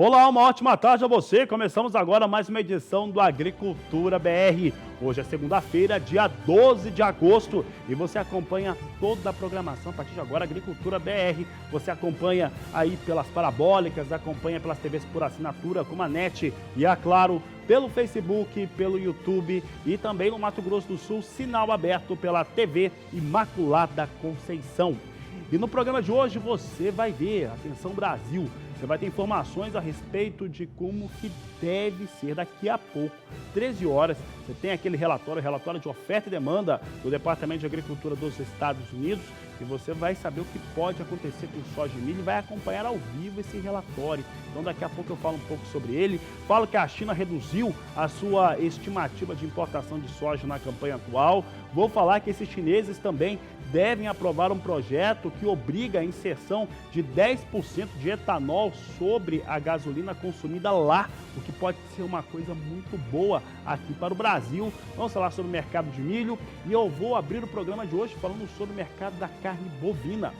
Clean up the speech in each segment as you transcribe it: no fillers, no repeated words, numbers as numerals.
Olá, uma ótima tarde a você. Começamos agora mais uma edição do Agricultura BR. Hoje é segunda-feira, dia 12 de agosto, e você acompanha toda a programação a partir de agora, Agricultura BR. Você acompanha aí pelas parabólicas, acompanha pelas TVs por assinatura, como a NET e a Claro, pelo Facebook, pelo YouTube e também no Mato Grosso do Sul, sinal aberto pela TV Imaculada Conceição. E no programa de hoje você vai ver, atenção Brasil, você vai ter informações a respeito de como que deve ser daqui a pouco, 13 horas, você tem aquele relatório de oferta e demanda do Departamento de Agricultura dos Estados Unidos, e você vai saber o que pode acontecer com o soja e milho e vai acompanhar ao vivo esse relatório. Então daqui a pouco eu falo um pouco sobre ele. Falo que a China reduziu a sua estimativa de importação de soja na campanha atual. Vou falar que esses chineses também devem aprovar um projeto que obriga a inserção de 10% de etanol sobre a gasolina consumida lá, o que pode ser uma coisa muito boa aqui para o Brasil. Vamos falar sobre o mercado de milho e eu vou abrir o programa de hoje falando sobre o mercado da carne bovina.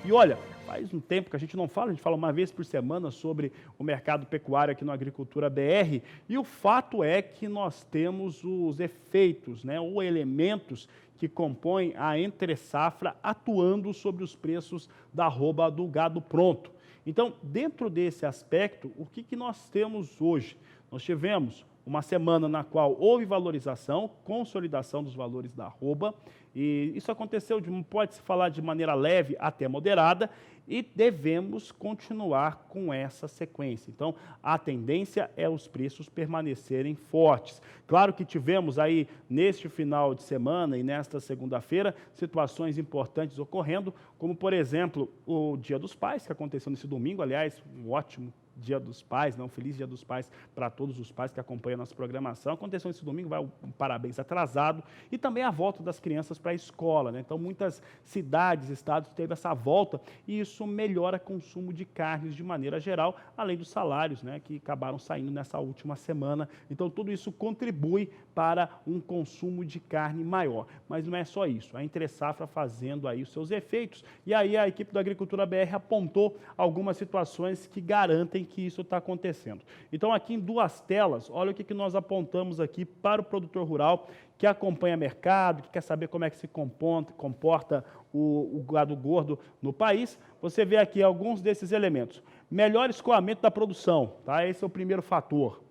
E olha, faz um tempo que a gente não fala, a gente fala uma vez por semana sobre o mercado pecuário aqui no Agricultura BR, e o fato é que nós temos os efeitos, ou elementos que compõem a entre-safra atuando sobre os preços da arroba do gado pronto. Então, dentro desse aspecto, o que nós temos hoje? Nós tivemos uma semana na qual houve valorização, consolidação dos valores da arroba, e isso aconteceu, pode-se falar de maneira leve até moderada, e devemos continuar com essa sequência. Então, a tendência é os preços permanecerem fortes. Claro que tivemos aí, neste final de semana e nesta segunda-feira, situações importantes ocorrendo, como, por exemplo, o Dia dos Pais, que aconteceu nesse domingo, aliás, um ótimo Dia dos Pais, um feliz Dia dos Pais para todos os pais que acompanham a nossa programação. Aconteceu esse domingo, vai um parabéns atrasado, e também a volta das crianças para a escola, Então, muitas cidades, estados teve essa volta, e isso melhora o consumo de carnes de maneira geral, além dos salários, que acabaram saindo nessa última semana. Então, tudo isso contribui para um consumo de carne maior. Mas não é só isso, a entre-safra fazendo aí os seus efeitos, e aí a equipe da Agricultura BR apontou algumas situações que garantem que isso está acontecendo. Então, aqui em duas telas, olha o que nós apontamos aqui para o produtor rural que acompanha mercado, que quer saber como é que se comporta o gado gordo no país. Você vê aqui alguns desses elementos. Melhor escoamento da produção, Esse é o primeiro fator.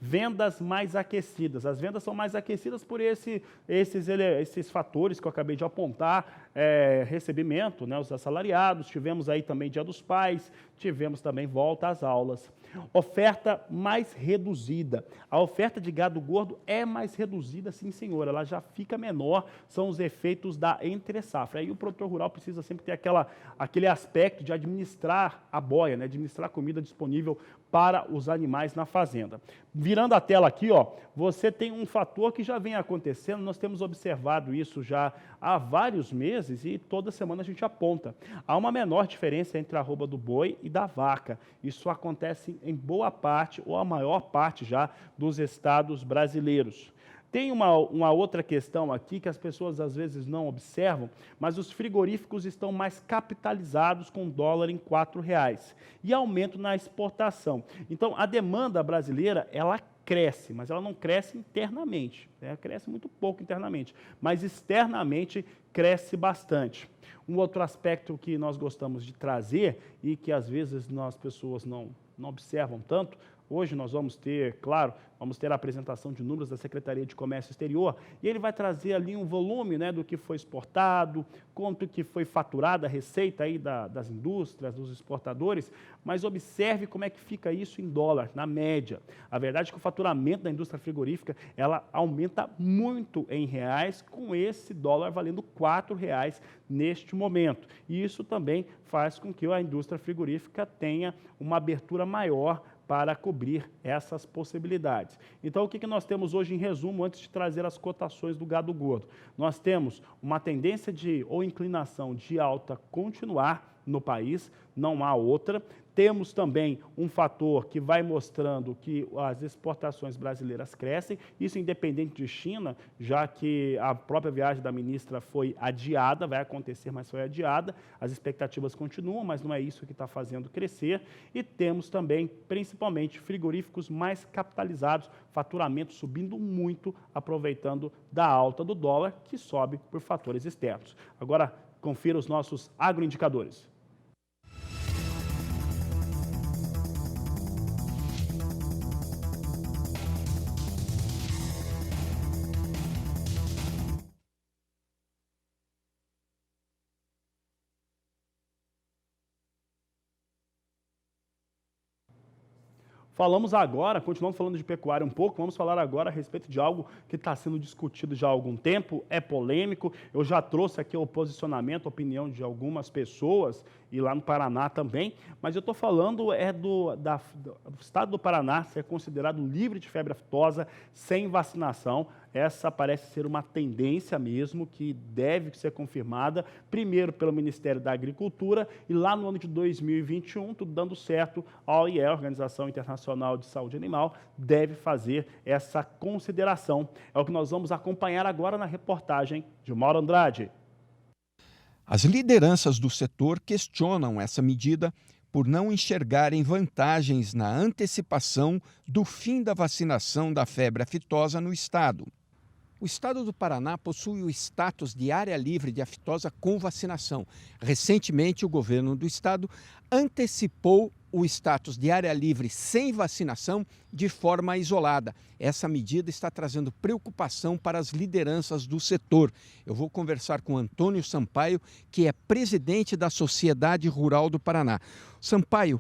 Vendas mais aquecidas. As vendas são mais aquecidas por esses fatores que eu acabei de apontar, recebimento, os assalariados, tivemos aí também Dia dos Pais, tivemos também volta às aulas. Oferta mais reduzida. A oferta de gado gordo é mais reduzida, sim senhor, ela já fica menor, são os efeitos da entre-safra. Aí o produtor rural precisa sempre ter aquele aspecto de administrar a boia, administrar a comida disponível para os animais na fazenda. Virando a tela aqui, você tem um fator que já vem acontecendo, nós temos observado isso já há vários meses e toda semana a gente aponta. Há uma menor diferença entre a arroba do boi e da vaca. Isso acontece em boa parte, ou a maior parte já, dos estados brasileiros. Tem uma outra questão aqui que as pessoas às vezes não observam, mas os frigoríficos estão mais capitalizados com o dólar em R$4 e aumento na exportação. Então, a demanda brasileira, ela cresce, mas ela não cresce internamente, cresce muito pouco internamente, mas externamente cresce bastante. Um outro aspecto que nós gostamos de trazer e que às vezes as pessoas não observam tanto, hoje nós vamos ter, claro, a apresentação de números da Secretaria de Comércio Exterior, e ele vai trazer ali um volume do que foi exportado, quanto que foi faturada a receita aí das indústrias, dos exportadores, mas observe como é que fica isso em dólar, na média. A verdade é que o faturamento da indústria frigorífica, ela aumenta muito em reais, com esse dólar valendo R$4 neste momento. E isso também faz com que a indústria frigorífica tenha uma abertura maior para cobrir essas possibilidades. Então, o que nós temos hoje em resumo, antes de trazer as cotações do gado gordo? Nós temos uma tendência ou inclinação de alta continuar no país, não há outra. Temos também um fator que vai mostrando que as exportações brasileiras crescem, isso independente de China, já que a própria viagem da ministra foi adiada, vai acontecer, mas foi adiada. As expectativas continuam, mas não é isso que está fazendo crescer. E temos também, principalmente, frigoríficos mais capitalizados, faturamento subindo muito, aproveitando da alta do dólar, que sobe por fatores externos. Agora, confira os nossos agroindicadores. Falamos agora, continuando falando de pecuária um pouco, vamos falar agora a respeito de algo que está sendo discutido já há algum tempo, é polêmico. Eu já trouxe aqui o posicionamento, a opinião de algumas pessoas, e lá no Paraná também, mas eu estou falando do estado do Paraná ser considerado livre de febre aftosa sem vacinação. Essa parece ser uma tendência mesmo, que deve ser confirmada, primeiro pelo Ministério da Agricultura, e lá no ano de 2021, tudo dando certo, a OIE, a Organização Internacional de Saúde Animal, deve fazer essa consideração. É o que nós vamos acompanhar agora na reportagem de Mauro Andrade. As lideranças do setor questionam essa medida por não enxergarem vantagens na antecipação do fim da vacinação da febre aftosa no estado. O estado do Paraná possui o status de área livre de aftosa com vacinação. Recentemente, o governo do estado antecipou o status de área livre sem vacinação de forma isolada. Essa medida está trazendo preocupação para as lideranças do setor. Eu vou conversar com Antônio Sampaio, que é presidente da Sociedade Rural do Paraná. Sampaio,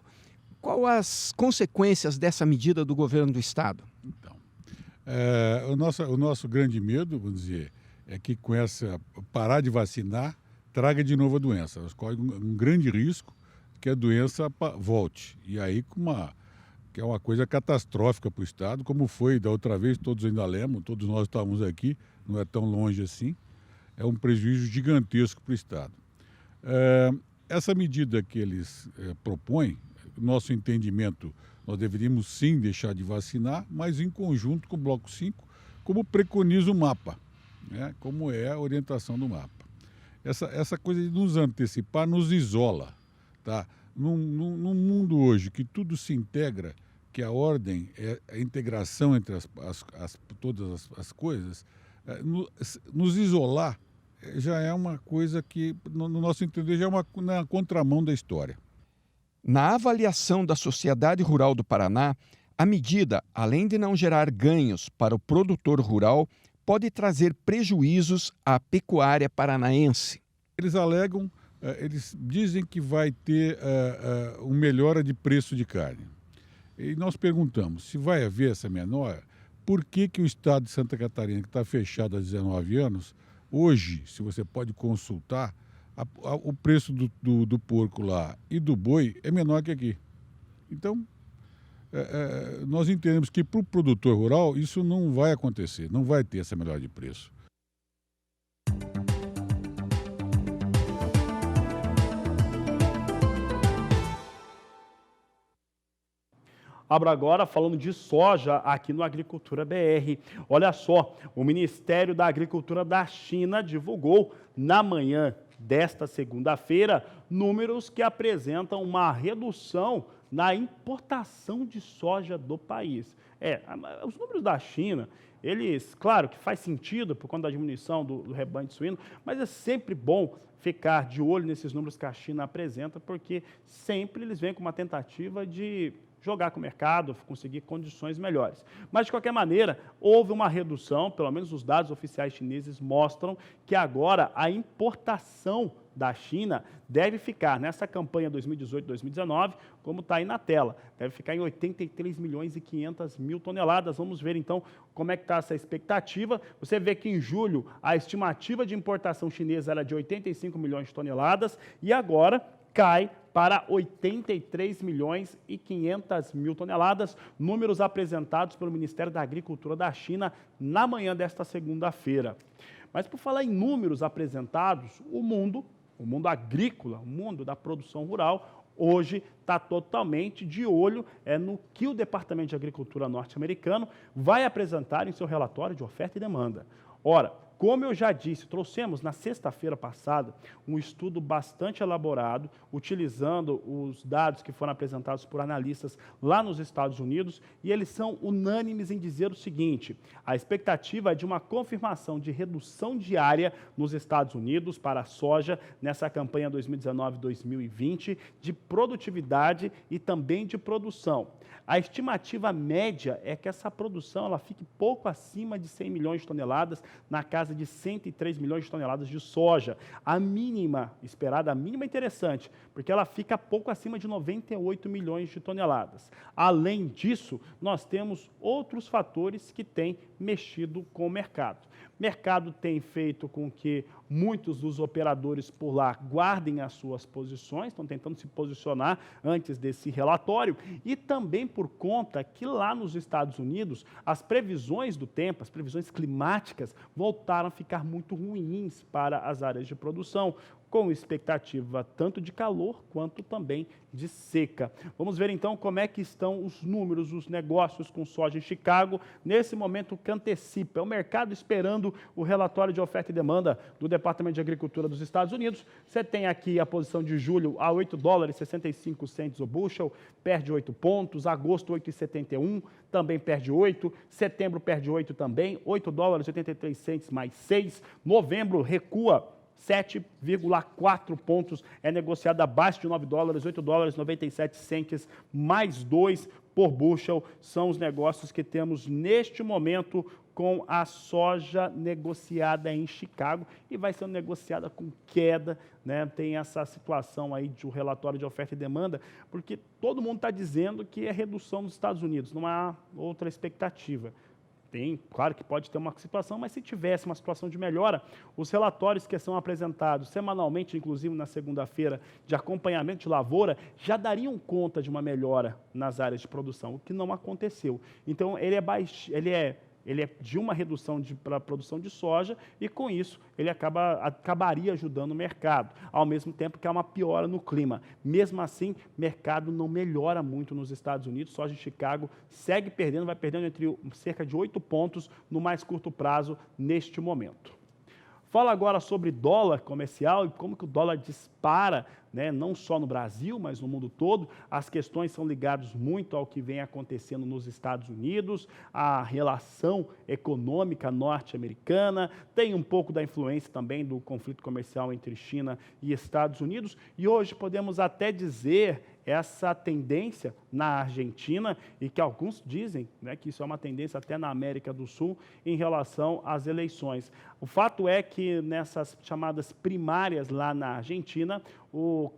quais as consequências dessa medida do governo do estado? Então, o nosso grande medo, vamos dizer, é que com essa parar de vacinar, traga de novo a doença. Nós corremos um grande risco que a doença volte. E aí, que é uma coisa catastrófica para o estado, como foi da outra vez, todos ainda lembram, todos nós estávamos aqui, não é tão longe assim, é um prejuízo gigantesco para o estado. Essa medida que eles propõem, nosso entendimento, nós deveríamos sim deixar de vacinar, mas em conjunto com o Bloco 5, como preconiza o mapa, né? Como é a orientação do mapa. Essa coisa de nos antecipar nos isola. Tá? Num mundo hoje que tudo se integra, que a ordem é a integração entre todas as coisas, nos isolar já é uma coisa que, no nosso entender, já é na contramão da história. Na avaliação da Sociedade Rural do Paraná, a medida, além de não gerar ganhos para o produtor rural, pode trazer prejuízos à pecuária paranaense. Eles alegam, eles dizem que vai ter uma melhora de preço de carne. E nós perguntamos, se vai haver essa menor, por que o estado de Santa Catarina, que está fechado há 19 anos, hoje, se você pode consultar, o preço do porco lá e do boi é menor que aqui. Então, nós entendemos que para o produtor rural isso não vai acontecer, não vai ter essa melhora de preço. Abro agora falando de soja aqui no Agricultura BR. Olha só, o Ministério da Agricultura da China divulgou na manhã desta segunda-feira números que apresentam uma redução na importação de soja do país. Os números da China, eles, claro que faz sentido por conta da diminuição do rebanho de suíno, mas é sempre bom ficar de olho nesses números que a China apresenta, porque sempre eles vêm com uma tentativa de jogar com o mercado, conseguir condições melhores. Mas, de qualquer maneira, houve uma redução, pelo menos os dados oficiais chineses mostram que agora a importação da China deve ficar, nessa campanha 2018-2019, como está aí na tela, deve ficar em 83 milhões e 500 mil toneladas. Vamos ver, então, como é que está essa expectativa. Você vê que em julho a estimativa de importação chinesa era de 85 milhões de toneladas e agora cai para 83 milhões e 500 mil toneladas, números apresentados pelo Ministério da Agricultura da China na manhã desta segunda-feira. Mas por falar em números apresentados, o mundo agrícola, o mundo da produção rural, hoje está totalmente de olho no que o Departamento de Agricultura norte-americano vai apresentar em seu relatório de oferta e demanda. Ora, como eu já disse, trouxemos na sexta-feira passada um estudo bastante elaborado, utilizando os dados que foram apresentados por analistas lá nos Estados Unidos, e eles são unânimes em dizer o seguinte: a expectativa é de uma confirmação de redução diária nos Estados Unidos para a soja nessa campanha 2019-2020, de produtividade e também de produção. A estimativa média é que essa produção ela fique pouco acima de 100 milhões de toneladas, na casa de 103 milhões de toneladas de soja. A mínima esperada, a mínima interessante, porque ela fica pouco acima de 98 milhões de toneladas. Além disso, nós temos outros fatores que têm mexido com o mercado. O mercado tem feito com que muitos dos operadores por lá guardem as suas posições, estão tentando se posicionar antes desse relatório, e também por conta que lá nos Estados Unidos as previsões do tempo, as previsões climáticas voltaram a ficar muito ruins para as áreas de produção, com expectativa tanto de calor quanto também de seca. Vamos ver então como é que estão os números, os negócios com soja em Chicago, nesse momento que antecipa. É o mercado esperando o relatório de oferta e demanda do Departamento de Agricultura dos Estados Unidos. Você tem aqui a posição de julho a $8,65 o bushel, perde 8 pontos, agosto 8,71, também perde 8, setembro perde 8 também, $8,83 mais 6, novembro recua 7,4 pontos, é negociado abaixo de $9, $8,97 mais 2 por bushel, são os negócios que temos neste momento com a soja negociada em Chicago, e vai sendo negociada com queda, né? Tem essa situação aí de um relatório de oferta e demanda, porque todo mundo está dizendo que é redução nos Estados Unidos, não há outra expectativa. Tem, claro que pode ter uma situação, mas se tivesse uma situação de melhora, os relatórios que são apresentados semanalmente, inclusive na segunda-feira, de acompanhamento de lavoura, já dariam conta de uma melhora nas áreas de produção, o que não aconteceu. Então, ele é de uma redução para a produção de soja, e com isso ele acabaria ajudando o mercado, ao mesmo tempo que há uma piora no clima. Mesmo assim, o mercado não melhora muito nos Estados Unidos, soja de Chicago segue perdendo, vai perdendo entre cerca de 8 pontos no mais curto prazo neste momento. Fala agora sobre dólar comercial e como que o dólar dispara, né, não só no Brasil, mas no mundo todo. As questões são ligadas muito ao que vem acontecendo nos Estados Unidos, a relação econômica norte-americana, tem um pouco da influência também do conflito comercial entre China e Estados Unidos, e hoje podemos até dizer essa tendência na Argentina, e que alguns dizem, né, que isso é uma tendência até na América do Sul em relação às eleições. O fato é que nessas chamadas primárias lá na Argentina, o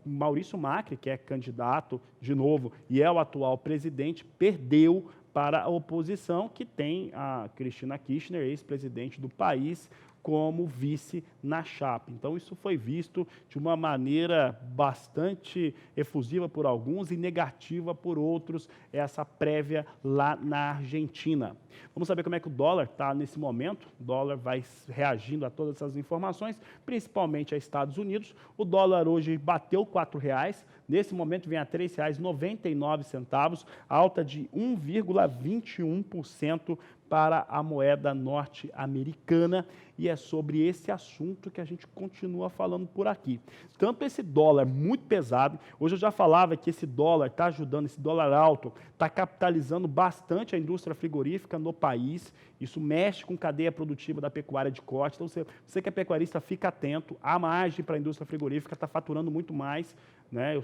Maurício Macri, que é candidato de novo e é o atual presidente, perdeu para a oposição, que tem a Cristina Kirchner, ex-presidente do país, como vice na chapa. Então, isso foi visto de uma maneira bastante efusiva por alguns e negativa por outros, essa prévia lá na Argentina. Vamos saber como é que o dólar está nesse momento. O dólar vai reagindo a todas essas informações, principalmente a Estados Unidos. O dólar hoje bateu R$ 4,00, nesse momento vem a R$ 3,99, alta de 1,21% para a moeda norte-americana, e é sobre esse assunto que a gente continua falando por aqui. Tanto esse dólar muito pesado, hoje eu já falava que esse dólar está ajudando, esse dólar alto, está capitalizando bastante a indústria frigorífica no país, isso mexe com a cadeia produtiva da pecuária de corte, então você que é pecuarista, fica atento, a margem para a indústria frigorífica está faturando muito mais, né?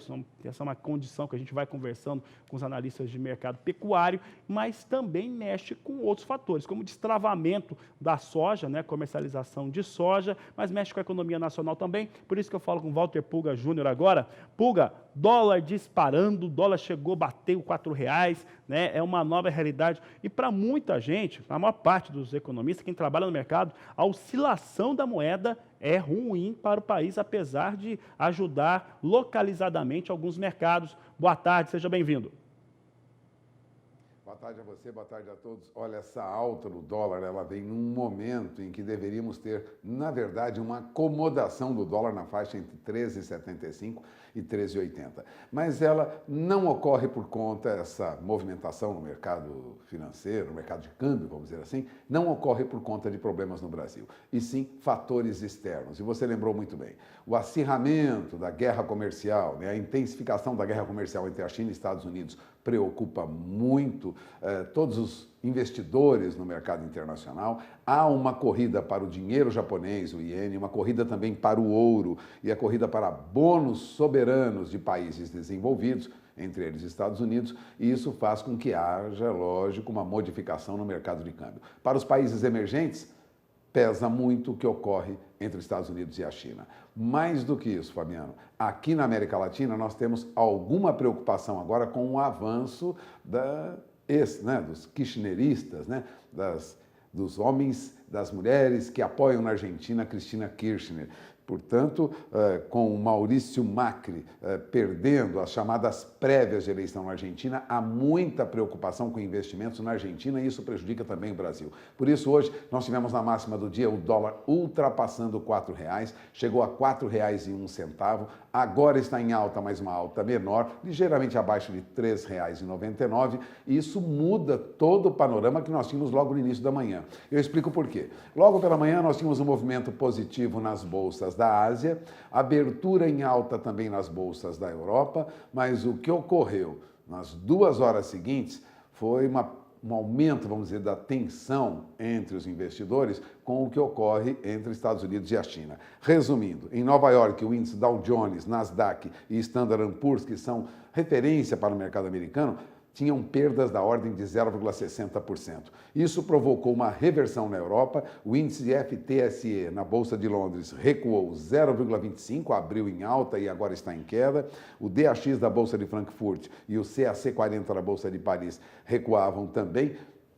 Essa é uma condição que a gente vai conversando com os analistas de mercado pecuário, mas também mexe com outros fatores, como o destravamento da soja, né? Comercialização de soja, mas mexe com a economia nacional também. Por isso que eu falo com o Walter Pulga Júnior agora. Pulga, dólar disparando, dólar chegou, bateu R$ 4,00, né? É uma nova realidade. E para muita gente, a maior parte dos economistas, quem trabalha no mercado, a oscilação da moeda é ruim para o país, apesar de ajudar localizadamente alguns mercados. Boa tarde, seja bem-vindo. Boa tarde a você, boa tarde a todos. Olha, essa alta do dólar, ela vem num momento em que deveríamos ter, na verdade, uma acomodação do dólar na faixa entre 13,75 e 13,80. Mas ela não ocorre por conta, essa movimentação no mercado financeiro, no mercado de câmbio, vamos dizer assim, não ocorre por conta de problemas no Brasil, e sim fatores externos. E você lembrou muito bem, o acirramento da guerra comercial, né, a intensificação da guerra comercial entre a China e Estados Unidos preocupa muito todos os investidores no mercado internacional. Há uma corrida para o dinheiro japonês, o iene, uma corrida também para o ouro e a corrida para bônus soberanos de países desenvolvidos, entre eles Estados Unidos, e isso faz com que haja, lógico, uma modificação no mercado de câmbio. Para os países emergentes, pesa muito o que ocorre entre os Estados Unidos e a China. Mais do que isso, Fabiano, aqui na América Latina nós temos alguma preocupação agora com o avanço dos kirchneristas, né, dos homens, das mulheres que apoiam na Argentina a Cristina Kirchner. Portanto, com o Maurício Macri perdendo as chamadas prévias de eleição na Argentina, há muita preocupação com investimentos na Argentina e isso prejudica também o Brasil. Por isso, hoje, nós tivemos na máxima do dia o dólar ultrapassando R$ 4,00, chegou a R$ 4,01, agora está em alta, mas uma alta menor, ligeiramente abaixo de R$ 3,99, e isso muda todo o panorama que nós tínhamos logo no início da manhã. Eu explico por quê. Logo pela manhã, nós tínhamos um movimento positivo nas bolsas da Ásia, abertura em alta também nas bolsas da Europa, mas o que ocorreu nas 2 horas seguintes foi um aumento, vamos dizer, da tensão entre os investidores com o que ocorre entre Estados Unidos e a China. Resumindo, em Nova York, o índice Dow Jones, Nasdaq e Standard & Poor's, que são referência para o mercado americano, tinham perdas da ordem de 0,60%. Isso provocou uma reversão na Europa. O índice de FTSE na Bolsa de Londres recuou 0,25%, abriu em alta e agora está em queda. O DAX da Bolsa de Frankfurt e o CAC 40 da Bolsa de Paris recuavam também,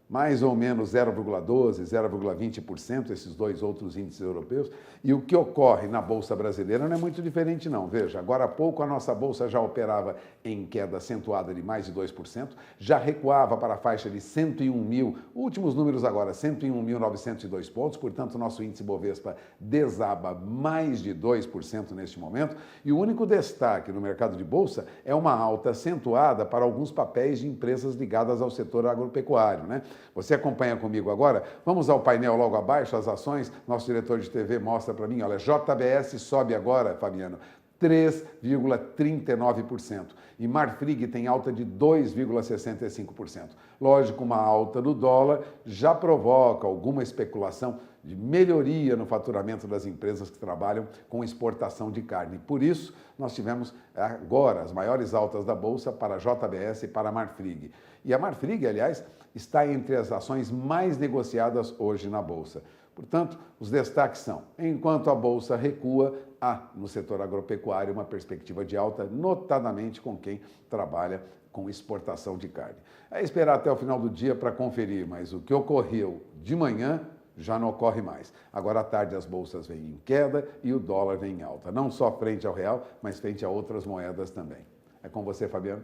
mais ou menos 0,12%, 0,20%, esses dois outros índices europeus. E o que ocorre na Bolsa brasileira não é muito diferente, não. Veja, agora há pouco a nossa Bolsa já operava em queda acentuada de mais de 2%, já recuava para a faixa de 101 mil, últimos números agora, 101.902 pontos, portanto, o nosso índice Bovespa desaba mais de 2% neste momento, e o único destaque no mercado de Bolsa é uma alta acentuada para alguns papéis de empresas ligadas ao setor agropecuário, né? Você acompanha comigo agora? Vamos ao painel logo abaixo, as ações. Nosso diretor de TV mostra para mim, olha, JBS sobe agora, Fabiano, 3,39%. E Marfrig tem alta de 2,65%. Lógico, uma alta do dólar já provoca alguma especulação de melhoria no faturamento das empresas que trabalham com exportação de carne. Por isso, nós tivemos agora as maiores altas da Bolsa para a JBS e para a Marfrig. E a Marfrig, aliás, está entre as ações mais negociadas hoje na Bolsa. Portanto, os destaques são, enquanto a Bolsa recua, há no setor agropecuário uma perspectiva de alta, notadamente com quem trabalha com exportação de carne. É esperar até o final do dia para conferir, mas o que ocorreu de manhã já não ocorre mais. Agora à tarde as bolsas vêm em queda e o dólar vem em alta, não só frente ao real, mas frente a outras moedas também. É com você, Fabiano.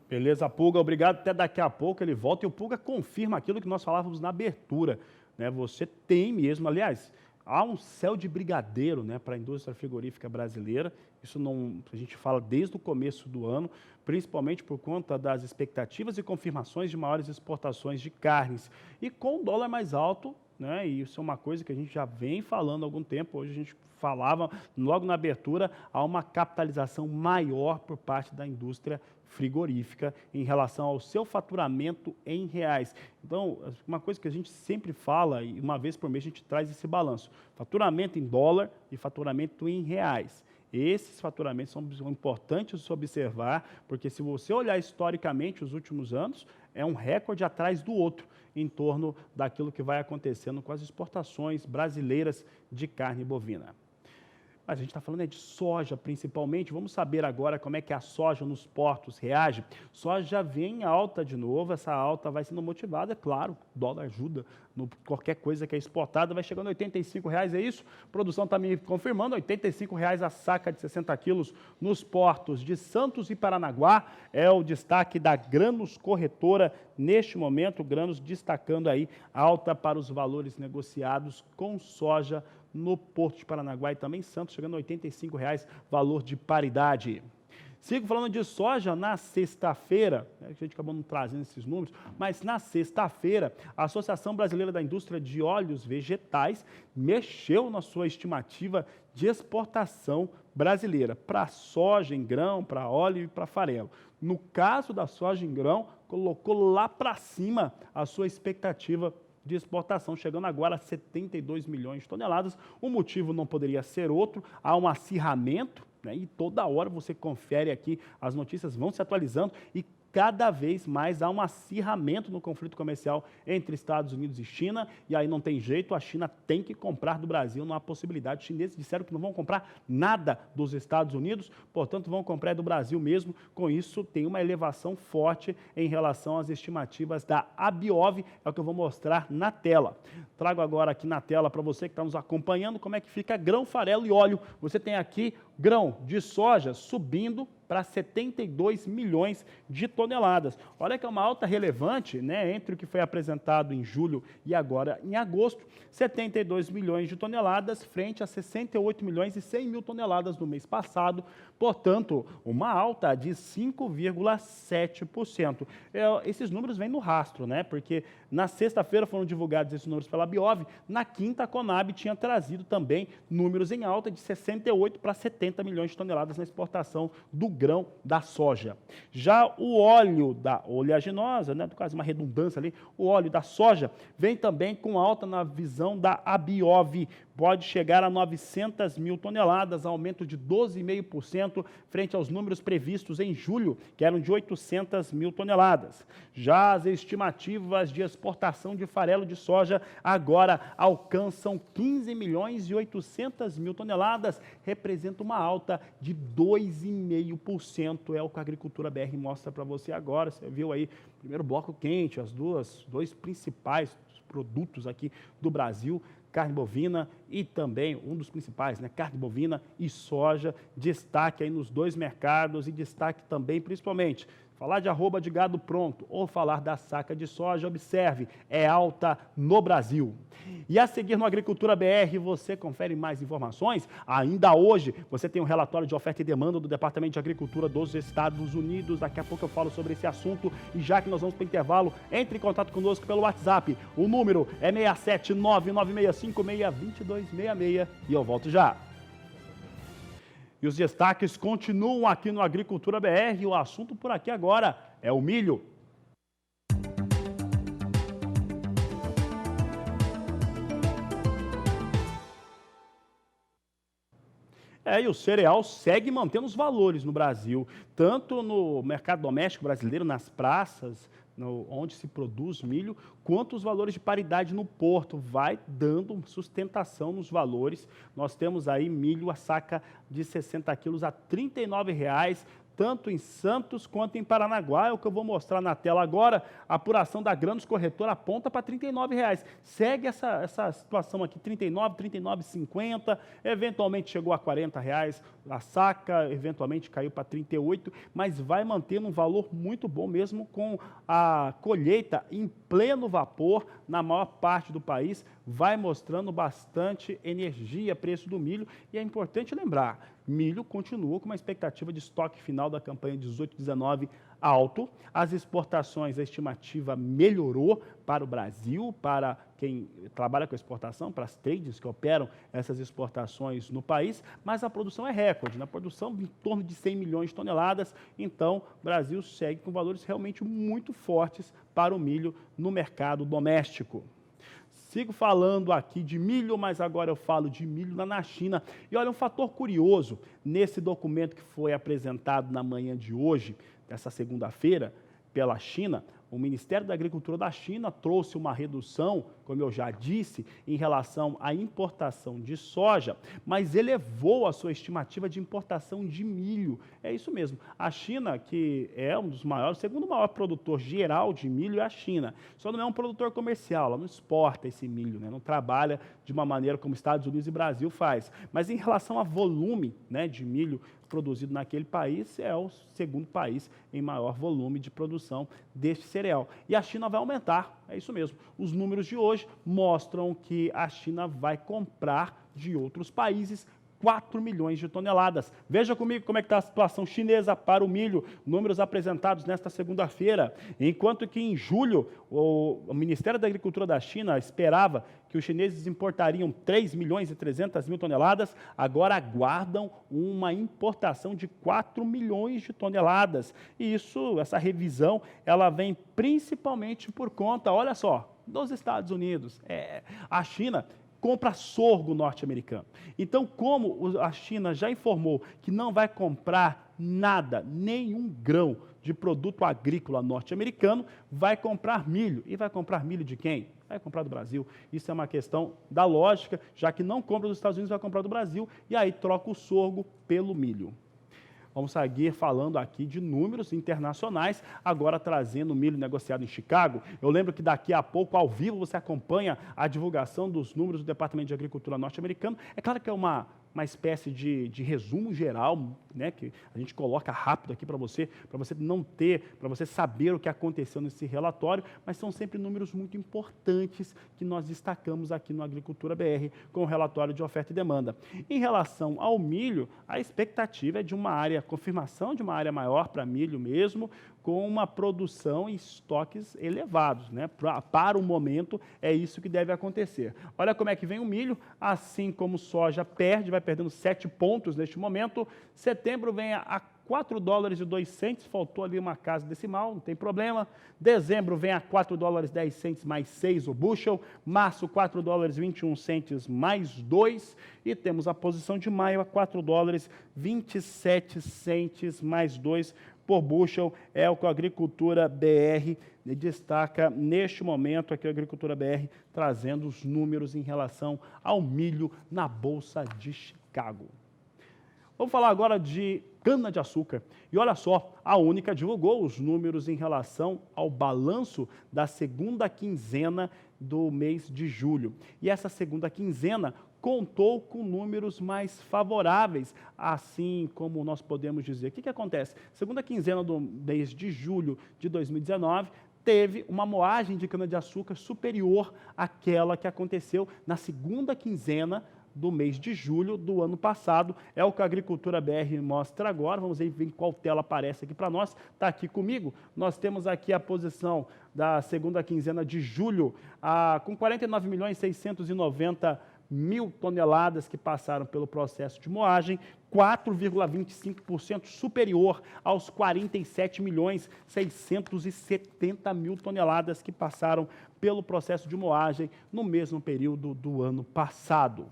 Beleza, Pulga, obrigado. Até daqui a pouco ele volta e o Pulga confirma aquilo que nós falávamos na abertura, né? Você tem mesmo, aliás, há um céu de brigadeiro, né, para a indústria frigorífica brasileira. Isso não, a gente fala desde o começo do ano, principalmente por conta das expectativas e confirmações de maiores exportações de carnes. E com o dólar mais alto, né, e isso é uma coisa que a gente já vem falando há algum tempo, hoje a gente falava logo na abertura, há uma capitalização maior por parte da indústria frigorífica em relação ao seu faturamento em reais. Então, uma coisa que a gente sempre fala, e uma vez por mês a gente traz esse balanço, faturamento em dólar e faturamento em reais. Esses faturamentos são importantes de se observar, porque se você olhar historicamente os últimos anos, é um recorde atrás do outro, em torno daquilo que vai acontecendo com as exportações brasileiras de carne bovina. Mas a gente está falando de soja principalmente. Vamos saber agora como é que a soja nos portos reage. Soja vem alta de novo, essa alta vai sendo motivada, é claro, o dólar ajuda. Qualquer coisa que é exportada vai chegando a R$ 85,00, é isso? A produção está me confirmando, R$ 85,00 a saca de 60 quilos nos portos de Santos e Paranaguá. É o destaque da Grãos Corretora neste momento. Grãos destacando aí alta para os valores negociados com soja no Porto de Paranaguá e também Santos, chegando a R$ 85,00, valor de paridade. Sigo falando de soja na sexta-feira, a gente acabou não trazendo esses números, mas na sexta-feira, a Associação Brasileira da Indústria de Óleos Vegetais mexeu na sua estimativa de exportação brasileira para soja em grão, para óleo e para farelo. No caso da soja em grão, colocou lá para cima a sua expectativa de exportação, chegando agora a 72 milhões de toneladas. O motivo não poderia ser outro, há um acirramento, né, e toda hora você confere aqui, as notícias vão se atualizando e cada vez mais há um acirramento no conflito comercial entre Estados Unidos e China, e aí não tem jeito, a China tem que comprar do Brasil, não há possibilidade. Os chineses disseram que não vão comprar nada dos Estados Unidos, portanto vão comprar do Brasil mesmo. Com isso, tem uma elevação forte em relação às estimativas da Abiov, é o que eu vou mostrar na tela. Trago agora aqui na tela para você que está nos acompanhando como é que fica grão, farelo e óleo. Você tem aqui grão de soja subindo para 72 milhões de toneladas. Olha que é uma alta relevante, né, entre o que foi apresentado em julho e agora em agosto, 72 milhões de toneladas frente a 68 milhões e 100 mil toneladas no mês passado, portanto, uma alta de 5,7%. Esses números vêm no rastro, né, porque na sexta-feira foram divulgados esses números pela Abiov, na quinta a Conab tinha trazido também números em alta de 68 para 70 milhões de toneladas na exportação do grão da soja. Já o óleo da oleaginosa, né, quase uma redundância ali, o óleo da soja vem também com alta na visão da Abiov, pode chegar a 900 mil toneladas, aumento de 12,5% frente aos números previstos em julho, que eram de 800 mil toneladas. Já as estimativas de exportação de farelo de soja agora alcançam 15 milhões e 800 mil toneladas, representa uma alta de 2,5%, é o que a Agricultura BR mostra para você agora. Você viu aí, primeiro bloco quente, dois principais produtos aqui do Brasil, carne bovina e também um dos principais, né, carne bovina e soja, destaque aí nos dois mercados e destaque também, principalmente, falar de arroba de gado pronto ou falar da saca de soja, observe, é alta no Brasil. E a seguir no Agricultura BR, você confere mais informações. Ainda hoje, você tem um relatório de oferta e demanda do Departamento de Agricultura dos Estados Unidos. Daqui a pouco eu falo sobre esse assunto. E já que nós vamos para o intervalo, entre em contato conosco pelo WhatsApp. O número é 67996562266 e eu volto já. E os destaques continuam aqui no Agricultura BR e o assunto por aqui agora é o milho. E o cereal segue mantendo os valores no Brasil, tanto no mercado doméstico brasileiro, nas praças, onde se produz milho, quanto os valores de paridade no porto, vai dando sustentação nos valores. Nós temos aí milho a saca de 60 quilos a R$ 39,00, tanto em Santos quanto em Paranaguá, é o que eu vou mostrar na tela agora. A apuração da Grãos Corretora aponta para R$ 39,00. Segue essa situação aqui, R$ 39,00, R$ 39,50, eventualmente chegou a R$ 40,00 a saca, eventualmente caiu para R$ 38,00, mas vai mantendo um valor muito bom, mesmo com a colheita em pleno vapor na maior parte do país, vai mostrando bastante energia, preço do milho, e é importante lembrar, milho continua com uma expectativa de estoque final da campanha 18-19 alto, as exportações, a estimativa melhorou para o Brasil, para quem trabalha com exportação, para as tradings que operam essas exportações no país, mas a produção é recorde, na produção em torno de 100 milhões de toneladas, então o Brasil segue com valores realmente muito fortes para o milho no mercado doméstico. Sigo falando aqui de milho, mas agora eu falo de milho na China. E olha, um fator curioso, nesse documento que foi apresentado na manhã de hoje, dessa segunda-feira, pela China, o Ministério da Agricultura da China trouxe uma redução, como eu já disse, em relação à importação de soja, mas elevou a sua estimativa de importação de milho. É isso mesmo. A China, que é um dos maiores, o segundo maior produtor geral de milho é a China. Só não é um produtor comercial, ela não exporta esse milho, né? Não trabalha de uma maneira como Estados Unidos e Brasil faz. Mas em relação a volume, né, de milho produzido naquele país, é o segundo país em maior volume de produção deste cereal. E a China vai aumentar, é isso mesmo. Os números de hoje mostram que a China vai comprar de outros países 4 milhões de toneladas. Veja comigo como é que está a situação chinesa para o milho, números apresentados nesta segunda-feira. Enquanto que em julho, o Ministério da Agricultura da China esperava que os chineses importariam 3 milhões e 300 mil toneladas, agora aguardam uma importação de 4 milhões de toneladas. E essa revisão, ela vem principalmente por conta, olha só, dos Estados Unidos. A China compra sorgo norte-americano. Então, como a China já informou que não vai comprar nada, nenhum grão de produto agrícola norte-americano, vai comprar milho. E vai comprar milho de quem? Vai comprar do Brasil. Isso é uma questão da lógica, já que não compra dos Estados Unidos, vai comprar do Brasil, e aí troca o sorgo pelo milho. Vamos seguir falando aqui de números internacionais, agora trazendo milho negociado em Chicago. Eu lembro que daqui a pouco, ao vivo, você acompanha a divulgação dos números do Departamento de Agricultura norte-americano. É claro que é uma espécie de resumo geral, né, que a gente coloca rápido aqui para você não ter, para você saber o que aconteceu nesse relatório, mas são sempre números muito importantes que nós destacamos aqui no Agricultura BR com o relatório de oferta e demanda. Em relação ao milho, a expectativa é de confirmação de uma área maior para milho mesmo, com uma produção e estoques elevados, né? Para o momento, é isso que deve acontecer. Olha como é que vem o milho, assim como soja vai perdendo 7 pontos neste momento. Setembro vem a 4 dólares e 2 centes, faltou ali uma casa decimal, não tem problema. Dezembro vem a 4 dólares e 10 centes mais 6 o bushel. Março, 4 dólares e 21 centes mais 2. E temos a posição de maio a 4 dólares e 27 centes mais 2 por bushel. É o que a Agricultura BR destaca neste momento, aqui a Agricultura BR trazendo os números em relação ao milho na Bolsa de Chicago. Vamos falar agora de cana-de-açúcar. E olha só, a Única divulgou os números em relação ao balanço da segunda quinzena do mês de julho. E essa segunda quinzena contou com números mais favoráveis, assim como nós podemos dizer. O que acontece? Segunda quinzena do mês de julho de 2019, teve uma moagem de cana-de-açúcar superior àquela que aconteceu na segunda quinzena do mês de julho do ano passado. É o que a Agricultura BR mostra agora. Vamos ver em qual tela aparece aqui para nós. Está aqui comigo. Nós temos aqui a posição da segunda quinzena de julho, com 49 milhões 690 mil toneladas que passaram pelo processo de moagem, 4,25% superior aos 47 milhões 670 mil toneladas que passaram pelo processo de moagem no mesmo período do ano passado.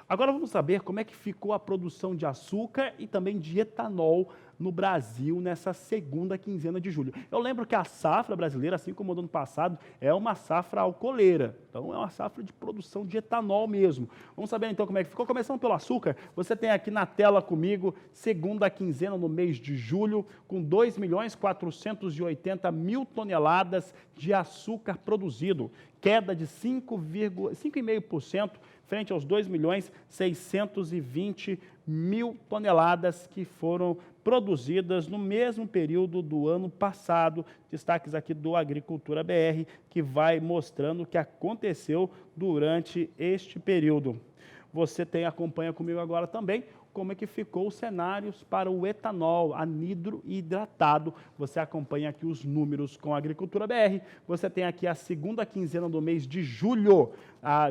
Agora vamos saber como é que ficou a produção de açúcar e também de etanol no Brasil nessa segunda quinzena de julho. Eu lembro que a safra brasileira, assim como o do ano passado, é uma safra alcooleira. Então é uma safra de produção de etanol mesmo. Vamos saber então como é que ficou. Começando pelo açúcar, você tem aqui na tela comigo, segunda quinzena no mês de julho, com 2 milhões 480 mil toneladas de açúcar produzido. Queda de 5,5% frente aos 2 milhões 620 mil toneladas que foram produzidas no mesmo período do ano passado. Destaques aqui do Agricultura BR, que vai mostrando o que aconteceu durante este período. Você acompanha comigo agora também como é que ficou os cenários para o etanol anidro hidratado. Você acompanha aqui os números com a Agricultura BR. Você tem aqui a segunda quinzena do mês de julho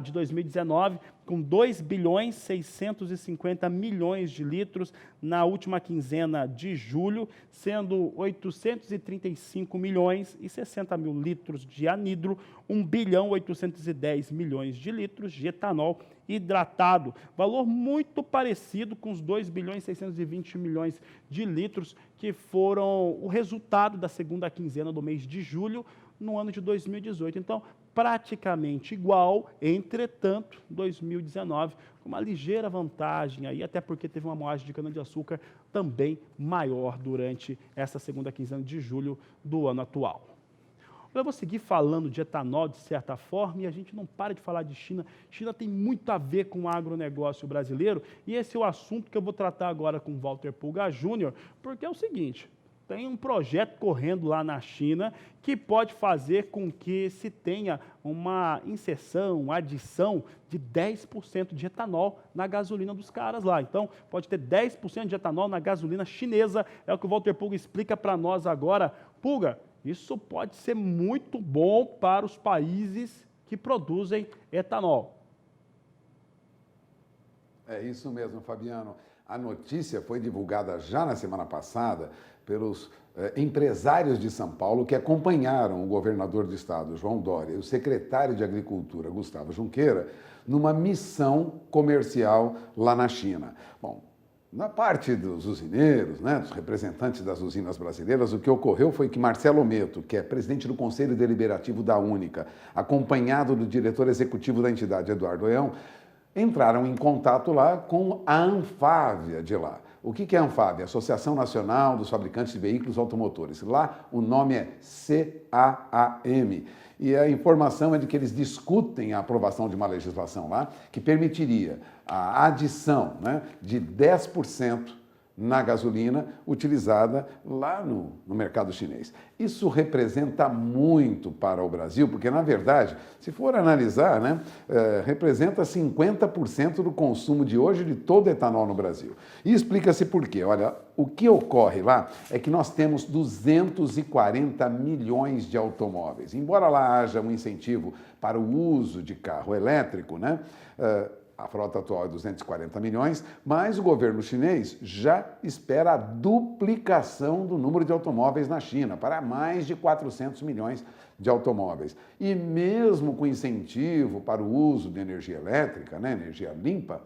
de 2019, com 2 bilhões 650 milhões de litros na última quinzena de julho, sendo 835 milhões e 60 mil litros de anidro, 1 bilhão 810 milhões de litros de etanol hidratado, valor muito parecido com os 2 bilhões 620 milhões de litros que foram o resultado da segunda quinzena do mês de julho no ano de 2018. Então, praticamente igual, entretanto, 2019, com uma ligeira vantagem aí, até porque teve uma moagem de cana-de-açúcar também maior durante essa segunda quinzena de julho do ano atual. Eu vou seguir falando de etanol, de certa forma, e a gente não para de falar de China. China tem muito a ver com o agronegócio brasileiro, e esse é o assunto que eu vou tratar agora com o Walter Pulga Júnior, porque é o seguinte, tem um projeto correndo lá na China que pode fazer com que se tenha uma inserção, uma adição de 10% de etanol na gasolina dos caras lá. Então, pode ter 10% de etanol na gasolina chinesa, é o que o Walter Pulga explica para nós agora. Pulga, isso pode ser muito bom para os países que produzem etanol. É isso mesmo, Fabiano. A notícia foi divulgada já na semana passada pelos empresários de São Paulo que acompanharam o governador do estado, João Dória, e o secretário de Agricultura, Gustavo Junqueira, numa missão comercial lá na China. Bom, na parte dos usineiros, né, dos representantes das usinas brasileiras, o que ocorreu foi que Marcelo Meto, que é presidente do Conselho Deliberativo da Única, acompanhado do diretor executivo da entidade, Eduardo Leão, entraram em contato lá com a Anfávia de lá. O que é a Anfávia? Associação Nacional dos Fabricantes de Veículos Automotores. Lá o nome é CAAM. E a informação é de que eles discutem a aprovação de uma legislação lá que permitiria a adição, né, de 10% na gasolina utilizada lá no mercado chinês. Isso representa muito para o Brasil, porque, na verdade, se for analisar, né, representa 50% do consumo de hoje de todo etanol no Brasil. E explica-se por quê. Olha, o que ocorre lá é que nós temos 240 milhões de automóveis. Embora lá haja um incentivo para o uso de carro elétrico, né, a frota atual é 240 milhões, mas o governo chinês já espera a duplicação do número de automóveis na China, para mais de 400 milhões de automóveis. E mesmo com incentivo para o uso de energia elétrica, né, energia limpa,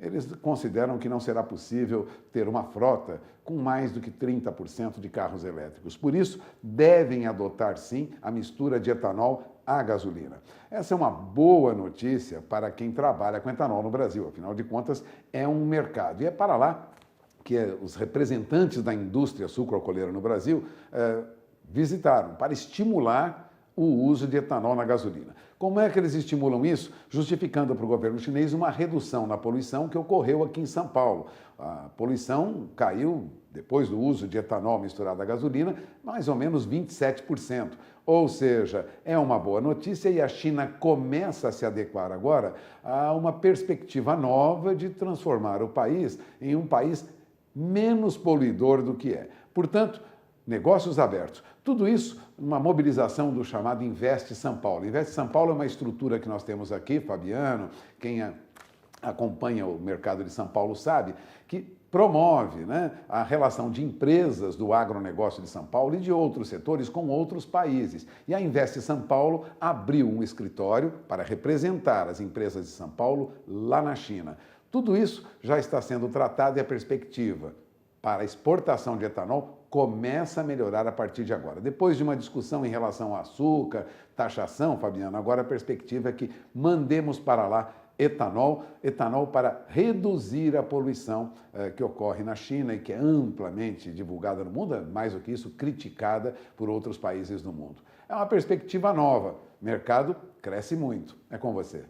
eles consideram que não será possível ter uma frota com mais do que 30% de carros elétricos. Por isso, devem adotar, sim, a mistura de etanol à gasolina. Essa é uma boa notícia para quem trabalha com etanol no Brasil. Afinal de contas, é um mercado. E é para lá que os representantes da indústria sucroalcooleira no Brasil visitaram, para estimular o uso de etanol na gasolina. Como é que eles estimulam isso? Justificando para o governo chinês uma redução na poluição que ocorreu aqui em São Paulo. A poluição caiu, depois do uso de etanol misturado à gasolina, mais ou menos 27%. Ou seja, é uma boa notícia e a China começa a se adequar agora a uma perspectiva nova de transformar o país em um país menos poluidor do que é. Portanto, negócios abertos. Tudo isso numa mobilização do chamado Investe São Paulo. Investe São Paulo é uma estrutura que nós temos aqui, Fabiano, quem acompanha o mercado de São Paulo sabe, que promove, né, a relação de empresas do agronegócio de São Paulo e de outros setores com outros países. E a Investe São Paulo abriu um escritório para representar as empresas de São Paulo lá na China. Tudo isso já está sendo tratado e a perspectiva para a exportação de etanol começa a melhorar a partir de agora. Depois de uma discussão em relação ao açúcar, taxação, Fabiano, agora a perspectiva é que mandemos para lá etanol para reduzir a poluição que ocorre na China e que é amplamente divulgada no mundo, mais do que isso, criticada por outros países do mundo. É uma perspectiva nova. O mercado cresce muito. É com você.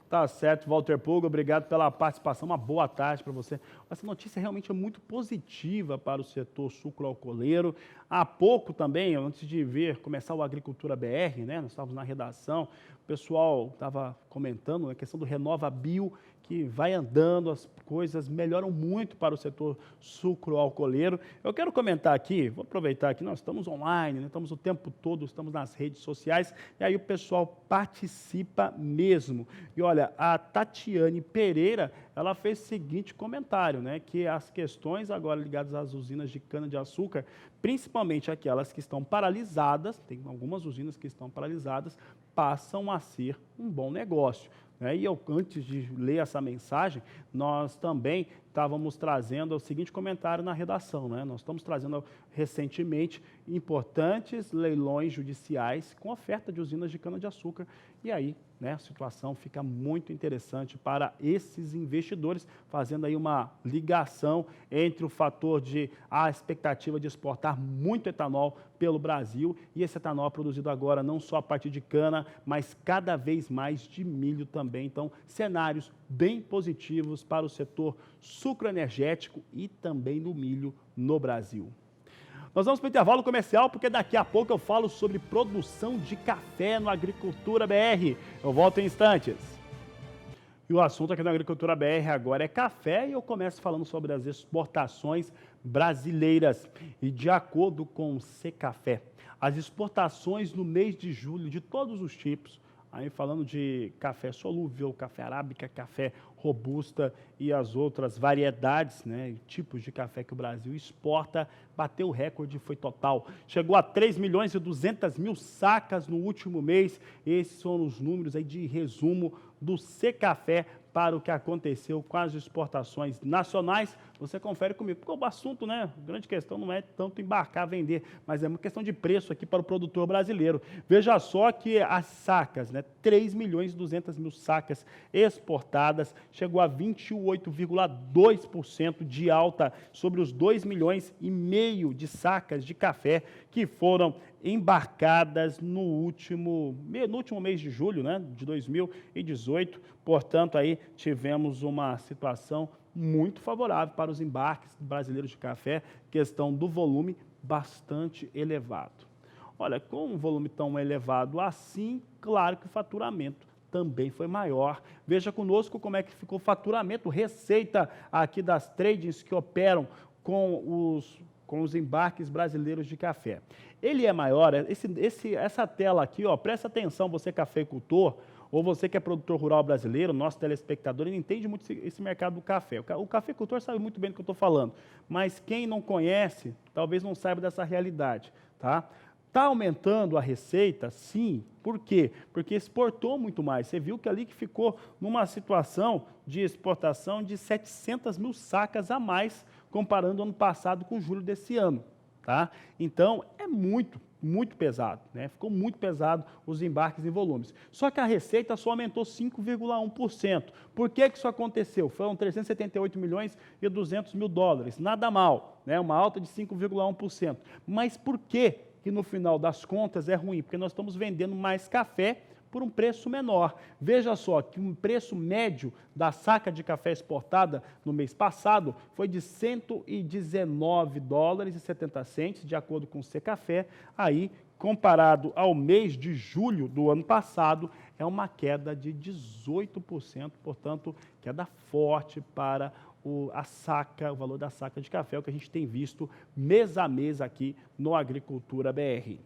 Tá certo, Walter Pulga, obrigado pela participação, uma boa tarde para você. Essa notícia realmente é muito positiva para o setor sucroalcooleiro. Há pouco também, antes de começar o Agricultura BR, né, nós estávamos na redação, o pessoal estava comentando a questão do Renova Bio, que vai andando, as coisas melhoram muito para o setor sucroalcooleiro. Eu quero comentar aqui, vou aproveitar que nós estamos online, né? Estamos o tempo todo, estamos nas redes sociais, e aí o pessoal participa mesmo. E olha, a Tatiane Pereira, ela fez o seguinte comentário, né? Que as questões agora ligadas às usinas de cana-de-açúcar, principalmente aquelas que estão paralisadas, tem algumas usinas que estão paralisadas, passam a ser um bom negócio. E eu, antes de ler essa mensagem, nós também estávamos trazendo o seguinte comentário na redação, né? Nós estamos trazendo recentemente importantes leilões judiciais com oferta de usinas de cana-de-açúcar, e aí, né, a situação fica muito interessante para esses investidores, fazendo aí uma ligação entre o fator de a expectativa de exportar muito etanol pelo Brasil, e esse etanol é produzido agora não só a partir de cana, mas cada vez mais de milho também. Então, cenários bem positivos para o setor sucroenergético e também do milho no Brasil. Nós vamos para o intervalo comercial, porque daqui a pouco eu falo sobre produção de café no Agricultura BR. Eu volto em instantes. E o assunto aqui na Agricultura BR agora é café, e eu começo falando sobre as exportações brasileiras. E de acordo com o Secafé, as exportações no mês de julho de todos os tipos, aí falando de café solúvel, café arábica, café robusta e as outras variedades, né, tipos de café que o Brasil exporta, bateu o recorde, foi total. Chegou a 3.200.000 sacas no último mês. Esses foram os números aí de resumo do Secafé para o que aconteceu com as exportações nacionais. Você confere comigo, porque o assunto, né, a grande questão não é tanto embarcar, vender, mas é uma questão de preço aqui para o produtor brasileiro. Veja só que as sacas, né, 3.200.000 sacas exportadas, chegou a 28,2% de alta sobre os 2,5 milhões de sacas de café que foram embarcadas no último mês de julho, né, de 2018. Portanto, aí tivemos uma situação muito favorável para os embarques brasileiros de café, questão do volume bastante elevado. Olha, com um volume tão elevado assim, claro que o faturamento também foi maior. Veja conosco como é que ficou o faturamento, receita aqui das tradings que operam com os embarques brasileiros de café. Ele é maior, essa tela aqui, ó, presta atenção, você cafeicultor, ou você que é produtor rural brasileiro, nosso telespectador, ele entende muito esse mercado do café. O cafeicultor sabe muito bem do que eu estou falando, mas quem não conhece, talvez não saiba dessa realidade, tá? Está aumentando a receita? Sim. Por quê? Porque exportou muito mais. Você viu que ali que ficou numa situação de exportação de 700.000 sacas a mais, comparando o ano passado com julho desse ano. Tá? Então, é muito pesado, né? Ficou muito pesado os embarques em volumes. Só que a receita só aumentou 5,1%. Por que isso aconteceu? Foram 378.200.000 dólares. Nada mal, né? Uma alta de 5,1%. Mas por que no final das contas é ruim? Porque nós estamos vendendo mais café por um preço menor. Veja só que um preço médio da saca de café exportada no mês passado foi de $119,70, de acordo com o Secafé. Aí, comparado ao mês de julho do ano passado, é uma queda de 18%, portanto, queda forte para o valor da saca de café, o que a gente tem visto mês a mês aqui no Agricultura BR.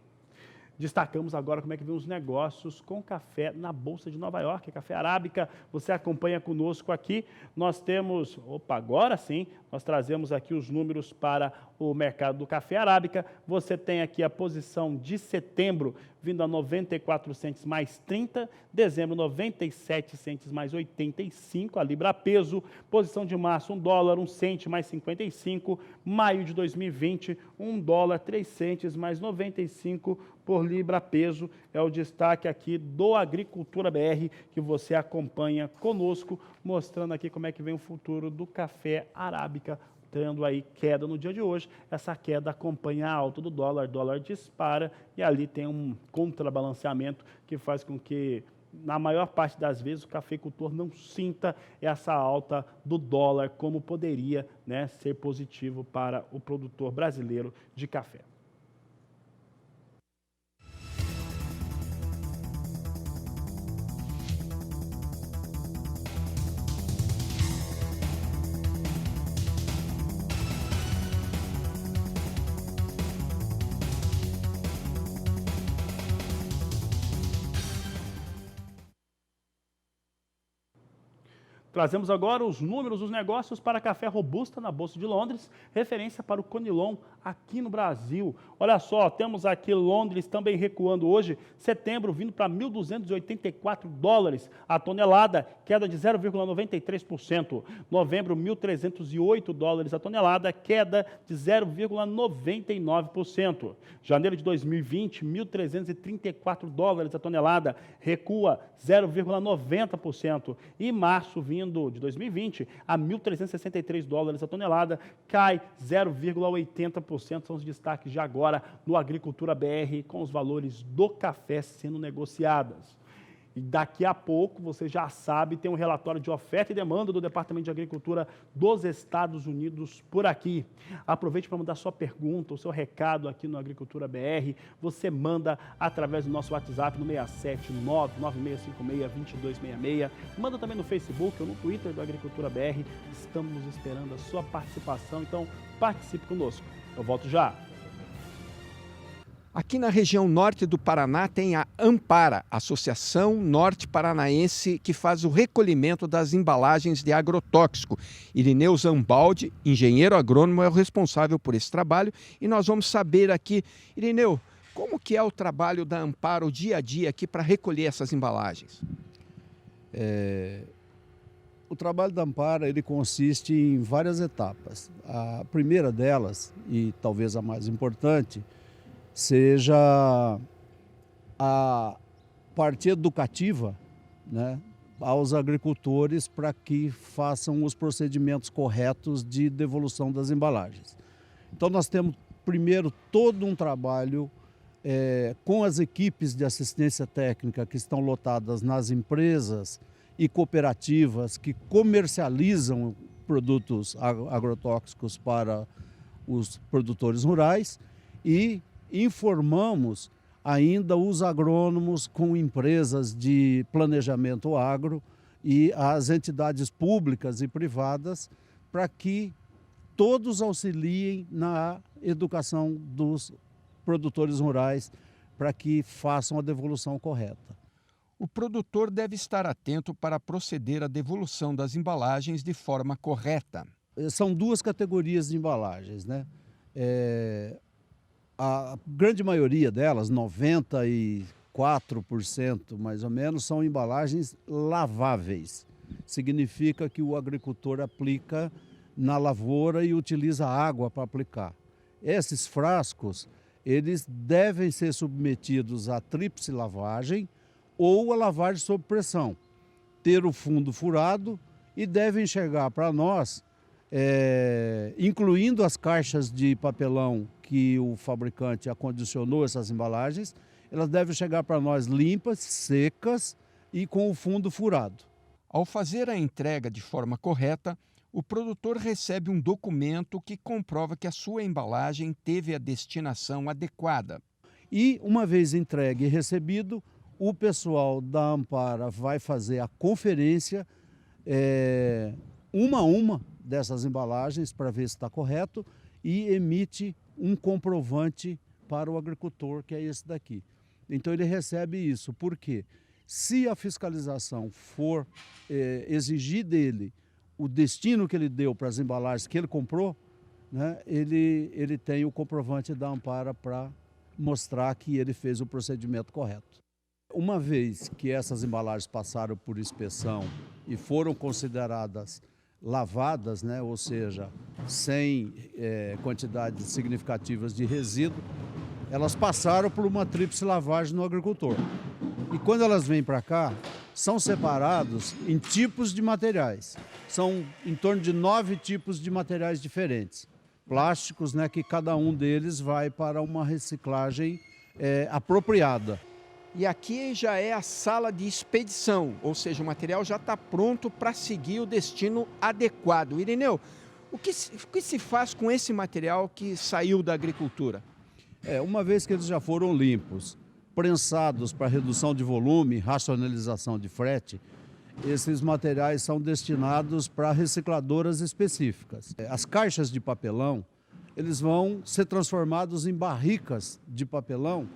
Destacamos agora como é que vem os negócios com café na Bolsa de Nova York, café arábica. Você acompanha conosco aqui. Nós temos, agora sim, nós trazemos aqui os números para o mercado do café arábica. Você tem aqui a posição de setembro vindo a 94 centes mais 30, dezembro 97 centes mais 85, a libra peso, posição de março $1, 1 cente mais 55, maio de 2020, $1, 3 centes mais 95 por libra peso, é o destaque aqui do Agricultura BR, que você acompanha conosco, mostrando aqui como é que vem o futuro do café arábica, tendo aí queda no dia de hoje. Essa queda acompanha a alta do dólar, dólar dispara, e ali tem um contrabalanceamento que faz com que, na maior parte das vezes, o cafeicultor não sinta essa alta do dólar como poderia, né, ser positivo para o produtor brasileiro de café. Trazemos agora os números dos negócios para café robusta na Bolsa de Londres, referência para o Conilon aqui no Brasil. Olha só, temos aqui Londres também recuando hoje, setembro vindo para 1.284 dólares a tonelada, queda de 0,93%. Novembro, 1.308 dólares a tonelada, queda de 0,99%. Janeiro de 2020, 1.334 dólares a tonelada, recua 0,90%. E março, vindo de 2020, a 1.363 dólares a tonelada, cai 0,80%. São os destaques de agora no Agricultura BR, com os valores do café sendo negociados. E daqui a pouco, você já sabe, tem um relatório de oferta e demanda do Departamento de Agricultura dos Estados Unidos por aqui. Aproveite para mandar sua pergunta, o seu recado aqui no Agricultura BR. Você manda através do nosso WhatsApp no 679-9656-2266. Manda também no Facebook ou no Twitter do Agricultura BR. Estamos esperando a sua participação, então participe conosco. Eu volto já. Aqui na região norte do Paraná tem a Ampara, Associação Norte Paranaense, que faz o recolhimento das embalagens de agrotóxico. Irineu Zambaldi, engenheiro agrônomo, é o responsável por esse trabalho e nós vamos saber aqui, Irineu, como que é o trabalho da Ampara, o dia a dia aqui para recolher essas embalagens? O trabalho da Ampara ele consiste em várias etapas. A primeira delas, e talvez a mais importante, seja a parte educativa, né, aos agricultores para que façam os procedimentos corretos de devolução das embalagens. Então nós temos primeiro todo um trabalho com as equipes de assistência técnica que estão lotadas nas empresas e cooperativas que comercializam produtos agrotóxicos para os produtores rurais e informamos ainda os agrônomos com empresas de planejamento agro e as entidades públicas e privadas para que todos auxiliem na educação dos produtores rurais para que façam a devolução correta. O produtor deve estar atento para proceder à devolução das embalagens de forma correta. São duas categorias de embalagens, né? A grande maioria delas, 94% mais ou menos, são embalagens laváveis. Significa que o agricultor aplica na lavoura e utiliza água para aplicar. Esses frascos, eles devem ser submetidos à tríplice lavagem ou a lavagem sob pressão, ter o fundo furado e devem chegar para nós, incluindo as caixas de papelão que o fabricante acondicionou essas embalagens, elas devem chegar para nós limpas, secas e com o fundo furado. Ao fazer a entrega de forma correta, o produtor recebe um documento que comprova que a sua embalagem teve a destinação adequada. E, uma vez entregue e recebido, o pessoal da Ampara vai fazer a conferência, uma a uma dessas embalagens para ver se está correto e emite um comprovante para o agricultor, que é esse daqui. Então ele recebe isso, porque se a fiscalização for exigir dele o destino que ele deu para as embalagens que ele comprou, né, ele tem o comprovante da Ampara para mostrar que ele fez o procedimento correto. Uma vez que essas embalagens passaram por inspeção e foram consideradas lavadas, né, ou seja, sem quantidades significativas de resíduo, elas passaram por uma tríplice lavagem no agricultor. E quando elas vêm para cá, são separados em tipos de materiais. São em torno de 9 tipos de materiais diferentes. Plásticos, né, que cada um deles vai para uma reciclagem apropriada. E aqui já é a sala de expedição, ou seja, o material já está pronto para seguir o destino adequado. Irineu, o que se faz com esse material que saiu da agricultura? Uma vez que eles já foram limpos, prensados para redução de volume, racionalização de frete, esses materiais são destinados para recicladoras específicas. As caixas de papelão, eles vão ser transformados em barricas de papelão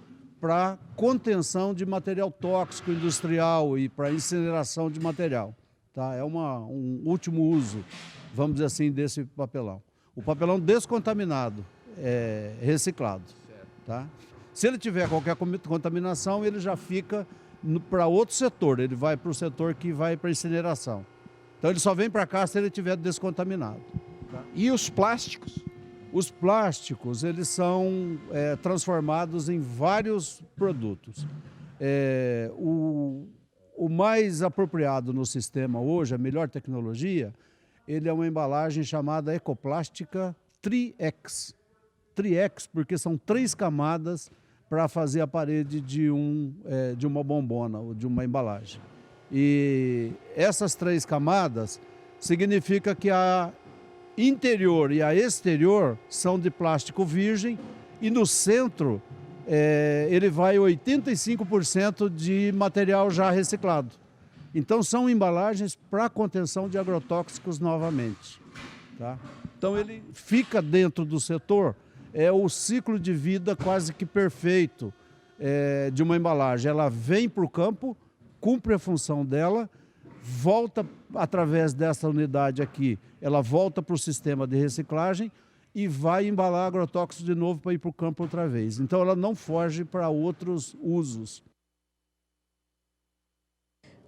para contenção de material tóxico industrial e para incineração de material. tá? É um último uso, vamos dizer assim, desse papelão. O papelão descontaminado é reciclado, tá? Se ele tiver qualquer contaminação, ele já fica para outro setor, ele vai para o setor que vai para incineração. Então ele só vem para cá se ele estiver descontaminado. Tá? E os plásticos? Os plásticos, eles são transformados em vários produtos. O mais apropriado no sistema hoje, a melhor tecnologia, ele é uma embalagem chamada Ecoplástica Tri-X. Tri-X porque são 3 camadas para fazer a parede de uma bombona ou de uma embalagem. E essas 3 camadas significa que a interior e a exterior são de plástico virgem e no centro ele vai 85% de material já reciclado. Então são embalagens para contenção de agrotóxicos novamente. Tá? Então ele fica dentro do setor, é o ciclo de vida quase que perfeito de uma embalagem. Ela vem para o campo, cumpre a função dela, volta através dessa unidade aqui, ela volta para o sistema de reciclagem e vai embalar agrotóxicos de novo para ir para o campo outra vez. Então ela não foge para outros usos.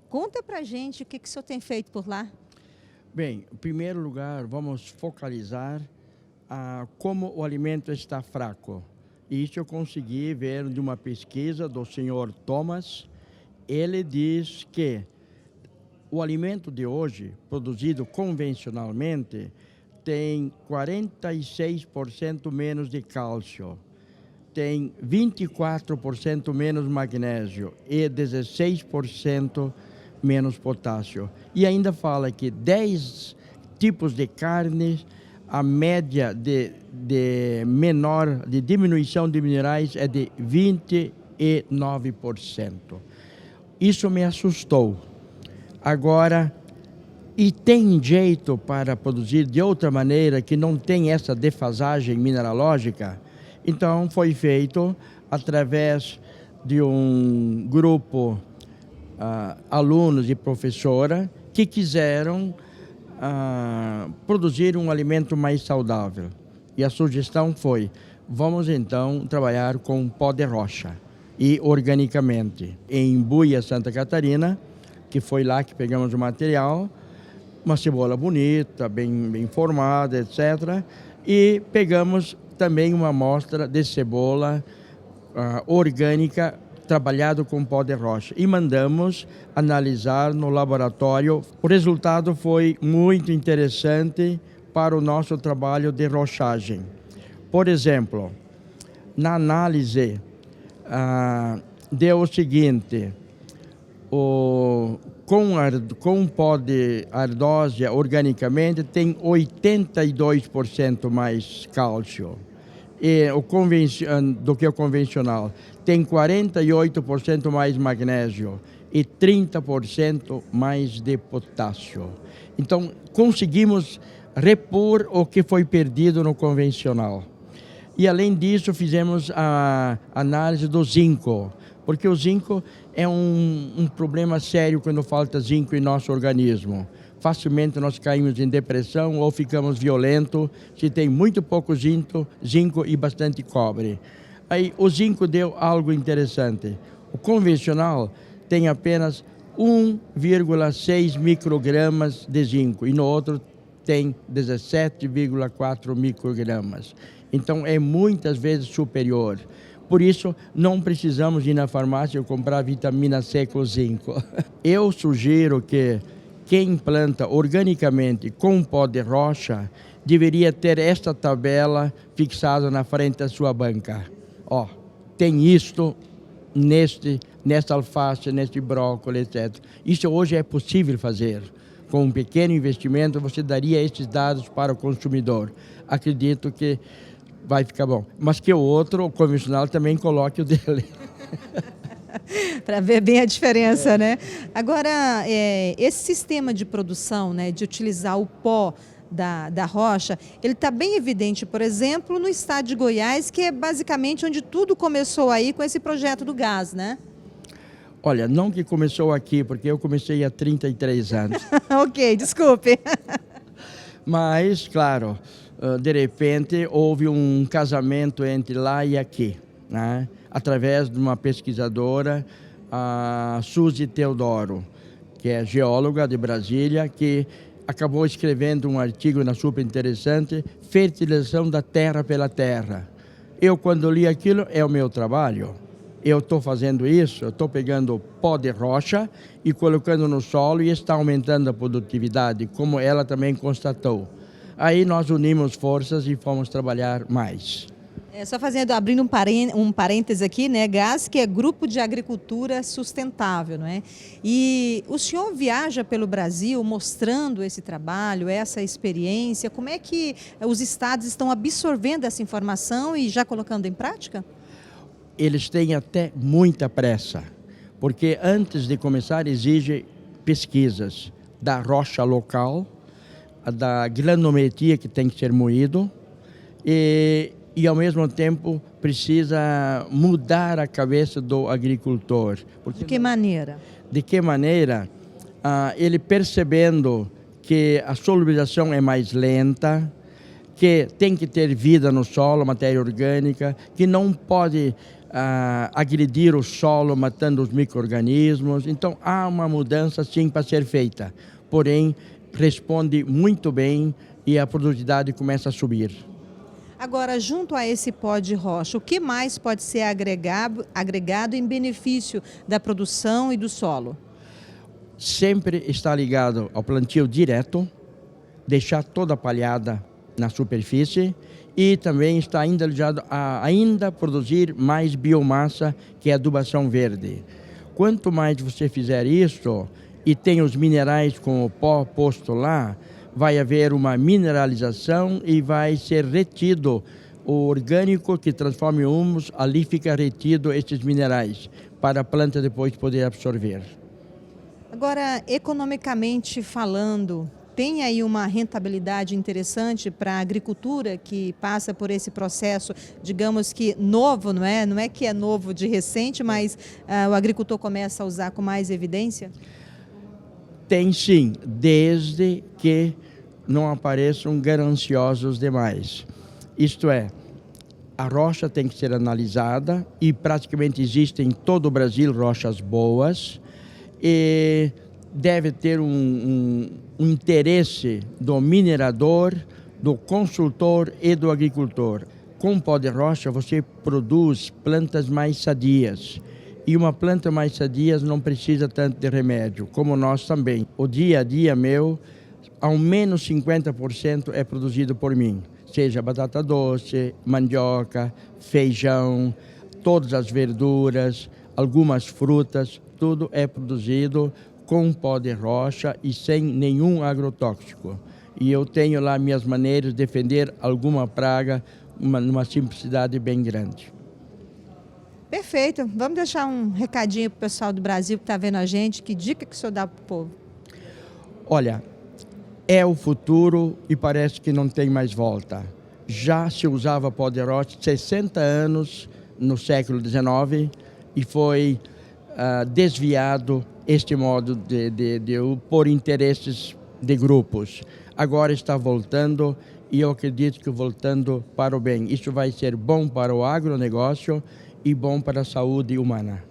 Conta pra gente o que o senhor tem feito por lá. Bem, em primeiro lugar, vamos focalizar como o alimento está fraco. Isso eu consegui ver de uma pesquisa do senhor Thomas. Ele diz que o alimento de hoje, produzido convencionalmente, tem 46% menos de cálcio, tem 24% menos magnésio e 16% menos potássio. E ainda fala que 10 tipos de carne, a média de diminuição de minerais é de 29%. Isso me assustou. Agora, e tem jeito para produzir de outra maneira que não tem essa defasagem mineralógica? Então, foi feito através de um grupo alunos e professora que quiseram produzir um alimento mais saudável. E a sugestão foi, vamos então trabalhar com pó de rocha e organicamente. Em Buia, Santa Catarina, que foi lá que pegamos o material, uma cebola bonita, bem formada, etc. E pegamos também uma amostra de cebola orgânica trabalhado com pó de rocha e mandamos analisar no laboratório. O resultado foi muito interessante para o nosso trabalho de rochagem. Por exemplo, na análise deu o seguinte, com pó de ardósia organicamente tem 82% mais cálcio do que o convencional. Tem 48% mais magnésio e 30% mais de potássio. Então, conseguimos repor o que foi perdido no convencional. E, além disso, fizemos a análise do zinco, porque o zinco é um problema sério quando falta zinco em nosso organismo. Facilmente nós caímos em depressão ou ficamos violentos se tem muito pouco zinco e bastante cobre. Aí o zinco deu algo interessante. O convencional tem apenas 1,6 microgramas de zinco e no outro tem 17,4 microgramas. Então é muitas vezes superior. Por isso, não precisamos ir na farmácia comprar vitamina C com zinco. Eu sugiro que quem planta organicamente com pó de rocha deveria ter esta tabela fixada na frente da sua banca. Ó, tem isto nesta alface, neste brócolis, etc. Isso hoje é possível fazer. Com um pequeno investimento, você daria esses dados para o consumidor. Acredito que vai ficar bom. Mas que o outro, o convencional, também coloque o dele. Para ver bem a diferença, né? Agora, esse sistema de produção, né, de utilizar o pó da rocha, ele está bem evidente, por exemplo, no estado de Goiás, que é basicamente onde tudo começou aí com esse projeto do gás, né? Olha, não que começou aqui, porque eu comecei há 33 anos. Ok, desculpe. Mas, claro, de repente houve um casamento entre lá e aqui, né? Através de uma pesquisadora, a Suzy Teodoro, que é geóloga de Brasília, que acabou escrevendo um artigo super interessante, Fertilização da Terra pela Terra. Eu, quando li aquilo, é o meu trabalho. Eu estou fazendo isso, eu estou pegando pó de rocha e colocando no solo e está aumentando a produtividade, como ela também constatou. Aí nós unimos forças e fomos trabalhar mais. Só abrindo um parêntese aqui, né, GAS, que é Grupo de Agricultura Sustentável, não é? E o senhor viaja pelo Brasil mostrando esse trabalho, essa experiência. Como é que os estados estão absorvendo essa informação e já colocando em prática? Eles têm até muita pressa, porque antes de começar exige pesquisas da rocha local, da granulometria que tem que ser moído e ao mesmo tempo precisa mudar a cabeça do agricultor. De que maneira? De que maneira? Ele percebendo que a solubilização é mais lenta, que tem que ter vida no solo, matéria orgânica, que não pode agredir o solo matando os micro-organismos. Então há uma mudança sim para ser feita, porém responde muito bem e a produtividade começa a subir. Agora, junto a esse pó de rocha, o que mais pode ser agregado em benefício da produção e do solo? Sempre está ligado ao plantio direto, deixar toda a palhada na superfície e também está ainda ligado a produzir mais biomassa, que é a adubação verde. Quanto mais você fizer isso e tem os minerais com o pó posto lá, vai haver uma mineralização e vai ser retido o orgânico que transforma em humus, ali fica retido esses minerais para a planta depois poder absorver. Agora, economicamente falando, tem aí uma rentabilidade interessante para a agricultura que passa por esse processo, digamos que novo, não é? Não é que é novo de recente, mas o agricultor começa a usar com mais evidência? Tem sim, desde que não apareçam gananciosos demais. Isto é, a rocha tem que ser analisada e praticamente existem em todo o Brasil rochas boas e deve ter um interesse do minerador, do consultor e do agricultor. Com pó de rocha você produz plantas mais sadias. E uma planta mais sadia não precisa tanto de remédio, como nós também. O dia a dia meu, ao menos 50% é produzido por mim. Seja batata doce, mandioca, feijão, todas as verduras, algumas frutas, tudo é produzido com pó de rocha e sem nenhum agrotóxico. E eu tenho lá minhas maneiras de defender alguma praga numa simplicidade bem grande. Perfeito. Vamos deixar um recadinho para o pessoal do Brasil que está vendo a gente. Que dica que o senhor dá para o povo? Olha, é o futuro e parece que não tem mais volta. Já se usava pó de rocha 60 anos no século XIX e foi desviado este modo por interesses de grupos. Agora está voltando e eu acredito que voltando para o bem. Isso vai ser bom para o agronegócio e bom para a saúde humana.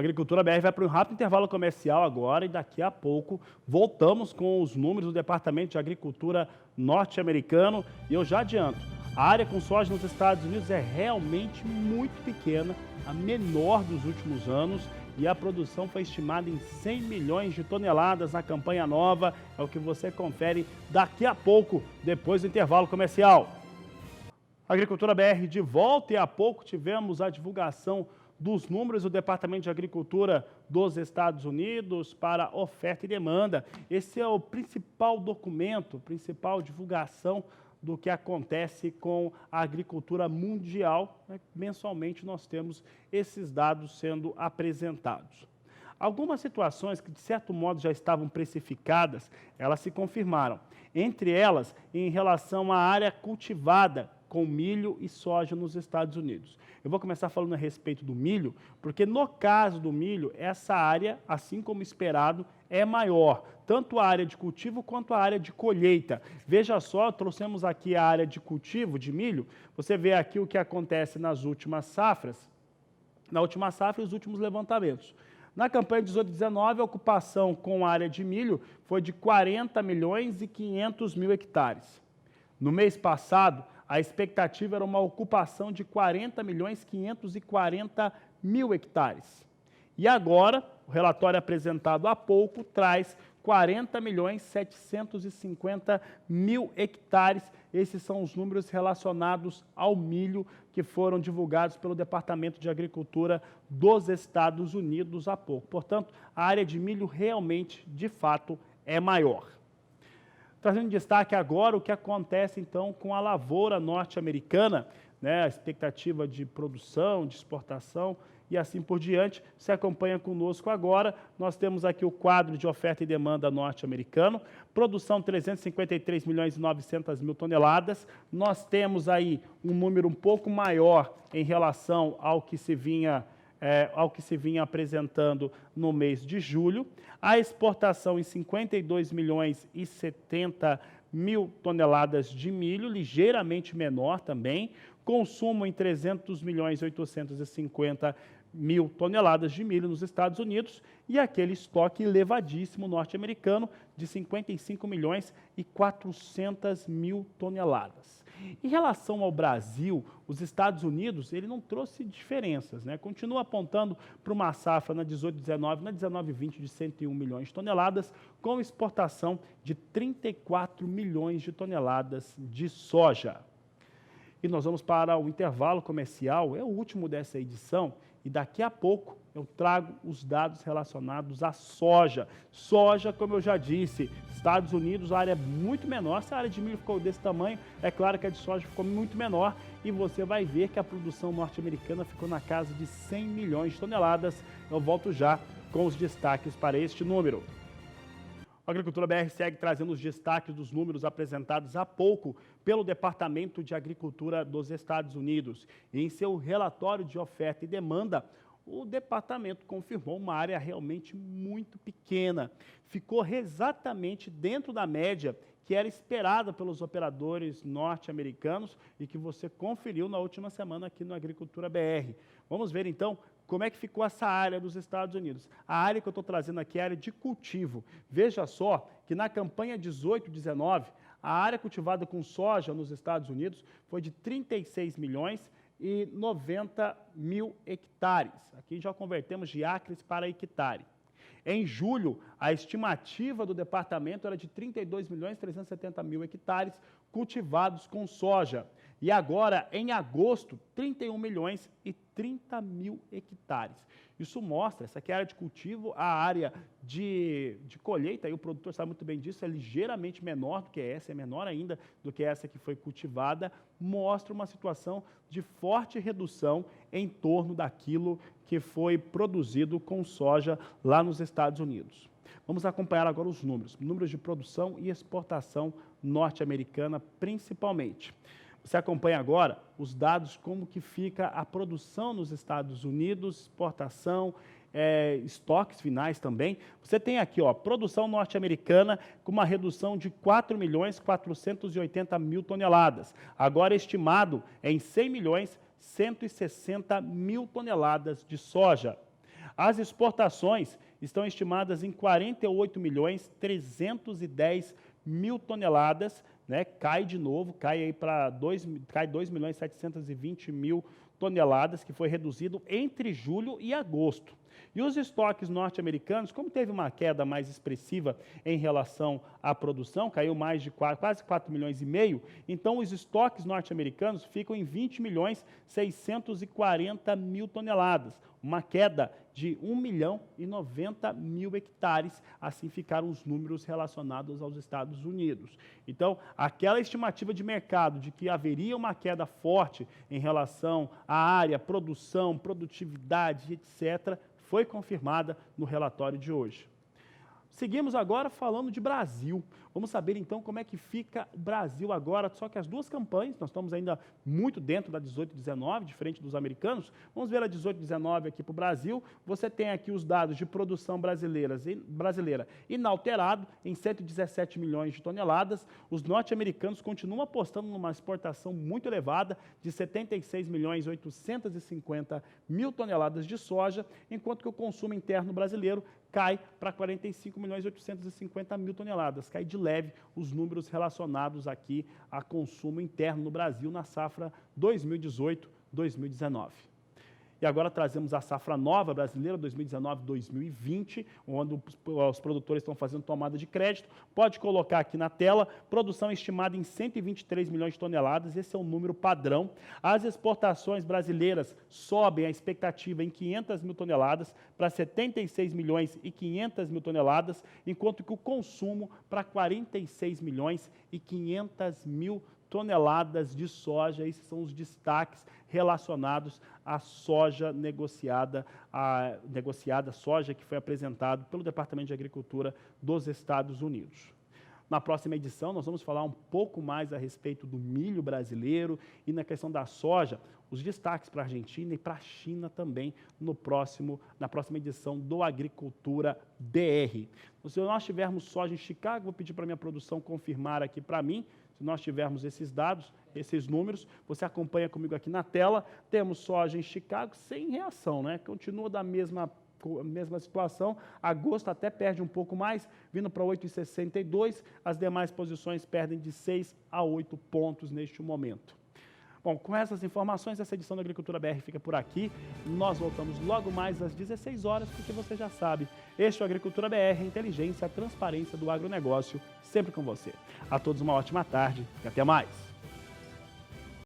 A Agricultura BR vai para um rápido intervalo comercial agora e daqui a pouco voltamos com os números do Departamento de Agricultura norte-americano. E eu já adianto, a área com soja nos Estados Unidos é realmente muito pequena, a menor dos últimos anos, e a produção foi estimada em 100 milhões de toneladas na campanha nova. É o que você confere daqui a pouco, depois do intervalo comercial. Agricultura BR de volta, e há pouco tivemos a divulgação dos números do Departamento de Agricultura dos Estados Unidos para oferta e demanda. Esse é o principal documento, principal divulgação do que acontece com a agricultura mundial. Mensalmente nós temos esses dados sendo apresentados. Algumas situações que, de certo modo, já estavam precificadas, elas se confirmaram. Entre elas, em relação à área cultivada com milho e soja nos Estados Unidos. Eu vou começar falando a respeito do milho, porque no caso do milho, essa área, assim como esperado, é maior, tanto a área de cultivo quanto a área de colheita. Veja só, trouxemos aqui a área de cultivo de milho, você vê aqui o que acontece nas últimas safras, na última safra e os últimos levantamentos. Na campanha 18-19, a ocupação com a área de milho foi de 40 milhões e 500 mil hectares. No mês passado, a expectativa era uma ocupação de 40 milhões 540 mil hectares. E agora, o relatório apresentado há pouco traz 40 milhões 750 mil hectares. Esses são os números relacionados ao milho que foram divulgados pelo Departamento de Agricultura dos Estados Unidos há pouco. Portanto, a área de milho realmente, de fato, é maior. Trazendo em destaque agora o que acontece, então, com a lavoura norte-americana, né, a expectativa de produção, de exportação e assim por diante. Se acompanha conosco agora, nós temos aqui o quadro de oferta e demanda norte-americano, produção 353 milhões e 900 mil toneladas. Nós temos aí um número um pouco maior em relação ao que se vinha apresentando no mês de julho. A exportação em 52 milhões e 70 mil toneladas de milho, ligeiramente menor também. Consumo em 300 milhões e 850 mil toneladas de milho nos Estados Unidos e aquele estoque elevadíssimo norte-americano de 55 milhões e 400 mil toneladas. Em relação ao Brasil, os Estados Unidos, ele não trouxe diferenças, né? Continua apontando para uma safra na 18-19, na 19-20 de 101 milhões de toneladas, com exportação de 34 milhões de toneladas de soja. E nós vamos para o intervalo comercial, é o último dessa edição, e daqui a pouco eu trago os dados relacionados à soja. Soja, como eu já disse, Estados Unidos, a área é muito menor. Se a área de milho ficou desse tamanho, é claro que a de soja ficou muito menor. E você vai ver que a produção norte-americana ficou na casa de 100 milhões de toneladas. Eu volto já com os destaques para este número. A Agricultura BR segue trazendo os destaques dos números apresentados há pouco pelo Departamento de Agricultura dos Estados Unidos. E em seu relatório de oferta e demanda, o departamento confirmou uma área realmente muito pequena. Ficou exatamente dentro da média que era esperada pelos operadores norte-americanos e que você conferiu na última semana aqui no Agricultura BR. Vamos ver então como é que ficou essa área dos Estados Unidos. A área que eu estou trazendo aqui é a área de cultivo. Veja só que na campanha 18-19, a área cultivada com soja nos Estados Unidos foi de 36 milhões e 90 mil hectares. Aqui já convertemos de acres para hectare. Em julho, a estimativa do departamento era de 32 milhões e 370 mil hectares cultivados com soja. E agora, em agosto, 31 milhões e 30 mil hectares. Isso mostra, essa aqui é a área de cultivo, a área de colheita, e o produtor sabe muito bem disso, é ligeiramente menor do que essa, é menor ainda do que essa que foi cultivada, mostra uma situação de forte redução em torno daquilo que foi produzido com soja lá nos Estados Unidos. Vamos acompanhar agora os números de produção e exportação norte-americana, principalmente. Você acompanha agora os dados, como que fica a produção nos Estados Unidos, exportação, estoques finais também. Você tem aqui, ó, produção norte-americana com uma redução de 4 milhões 480 mil toneladas. Agora estimado em 100 milhões 160 mil toneladas de soja. As exportações estão estimadas em 48.310.000 toneladas, né? Cai de novo, cai aí para 2.720.000 toneladas, que foi reduzido entre julho e agosto. E os estoques norte-americanos, como teve uma queda mais expressiva em relação à produção, caiu mais de quase 4,5 milhões, então os estoques norte-americanos ficam em 20.640.000 toneladas, uma queda de 1.090.000 hectares, assim ficaram os números relacionados aos Estados Unidos. Então, aquela estimativa de mercado de que haveria uma queda forte em relação à área, produção, produtividade, etc., foi confirmada no relatório de hoje. Seguimos agora falando de Brasil. Vamos saber então como é que fica o Brasil agora, só que as duas campanhas, nós estamos ainda muito dentro da 18 e 19, diferente dos americanos. Vamos ver a 18 e 19 aqui para o Brasil. Você tem aqui os dados de produção brasileira inalterado em 117 milhões de toneladas. Os norte-americanos continuam apostando numa exportação muito elevada de 76.850.000 toneladas de soja, enquanto que o consumo interno brasileiro cai para 45.850.000 toneladas. Cai de leve os números relacionados aqui a consumo interno no Brasil na safra 2018-2019. E agora trazemos a safra nova brasileira, 2019-2020, onde os produtores estão fazendo tomada de crédito. Pode colocar aqui na tela, produção estimada em 123 milhões de toneladas, esse é o número padrão. As exportações brasileiras sobem a expectativa em 500.000 toneladas para 76.500.000 toneladas, enquanto que o consumo para 46.500.000 toneladas de soja. Esses são os destaques relacionados à soja negociada, soja que foi apresentado pelo Departamento de Agricultura dos Estados Unidos. Na próxima edição, nós vamos falar um pouco mais a respeito do milho brasileiro e na questão da soja, os destaques para a Argentina e para a China também na próxima edição do Agricultura BR. Se nós tivermos soja em Chicago, vou pedir para a minha produção confirmar aqui para mim. Se nós tivermos esses dados, esses números, você acompanha comigo aqui na tela. Temos soja em Chicago sem reação, né? Continua da mesma situação. Agosto até perde um pouco mais, vindo para 8,62. As demais posições perdem de 6 a 8 pontos neste momento. Bom, com essas informações, essa edição da Agricultura BR fica por aqui. Nós voltamos logo mais às 16 horas, porque você já sabe, este é o Agricultura BR, a inteligência, a transparência do agronegócio, sempre com você. A todos uma ótima tarde e até mais.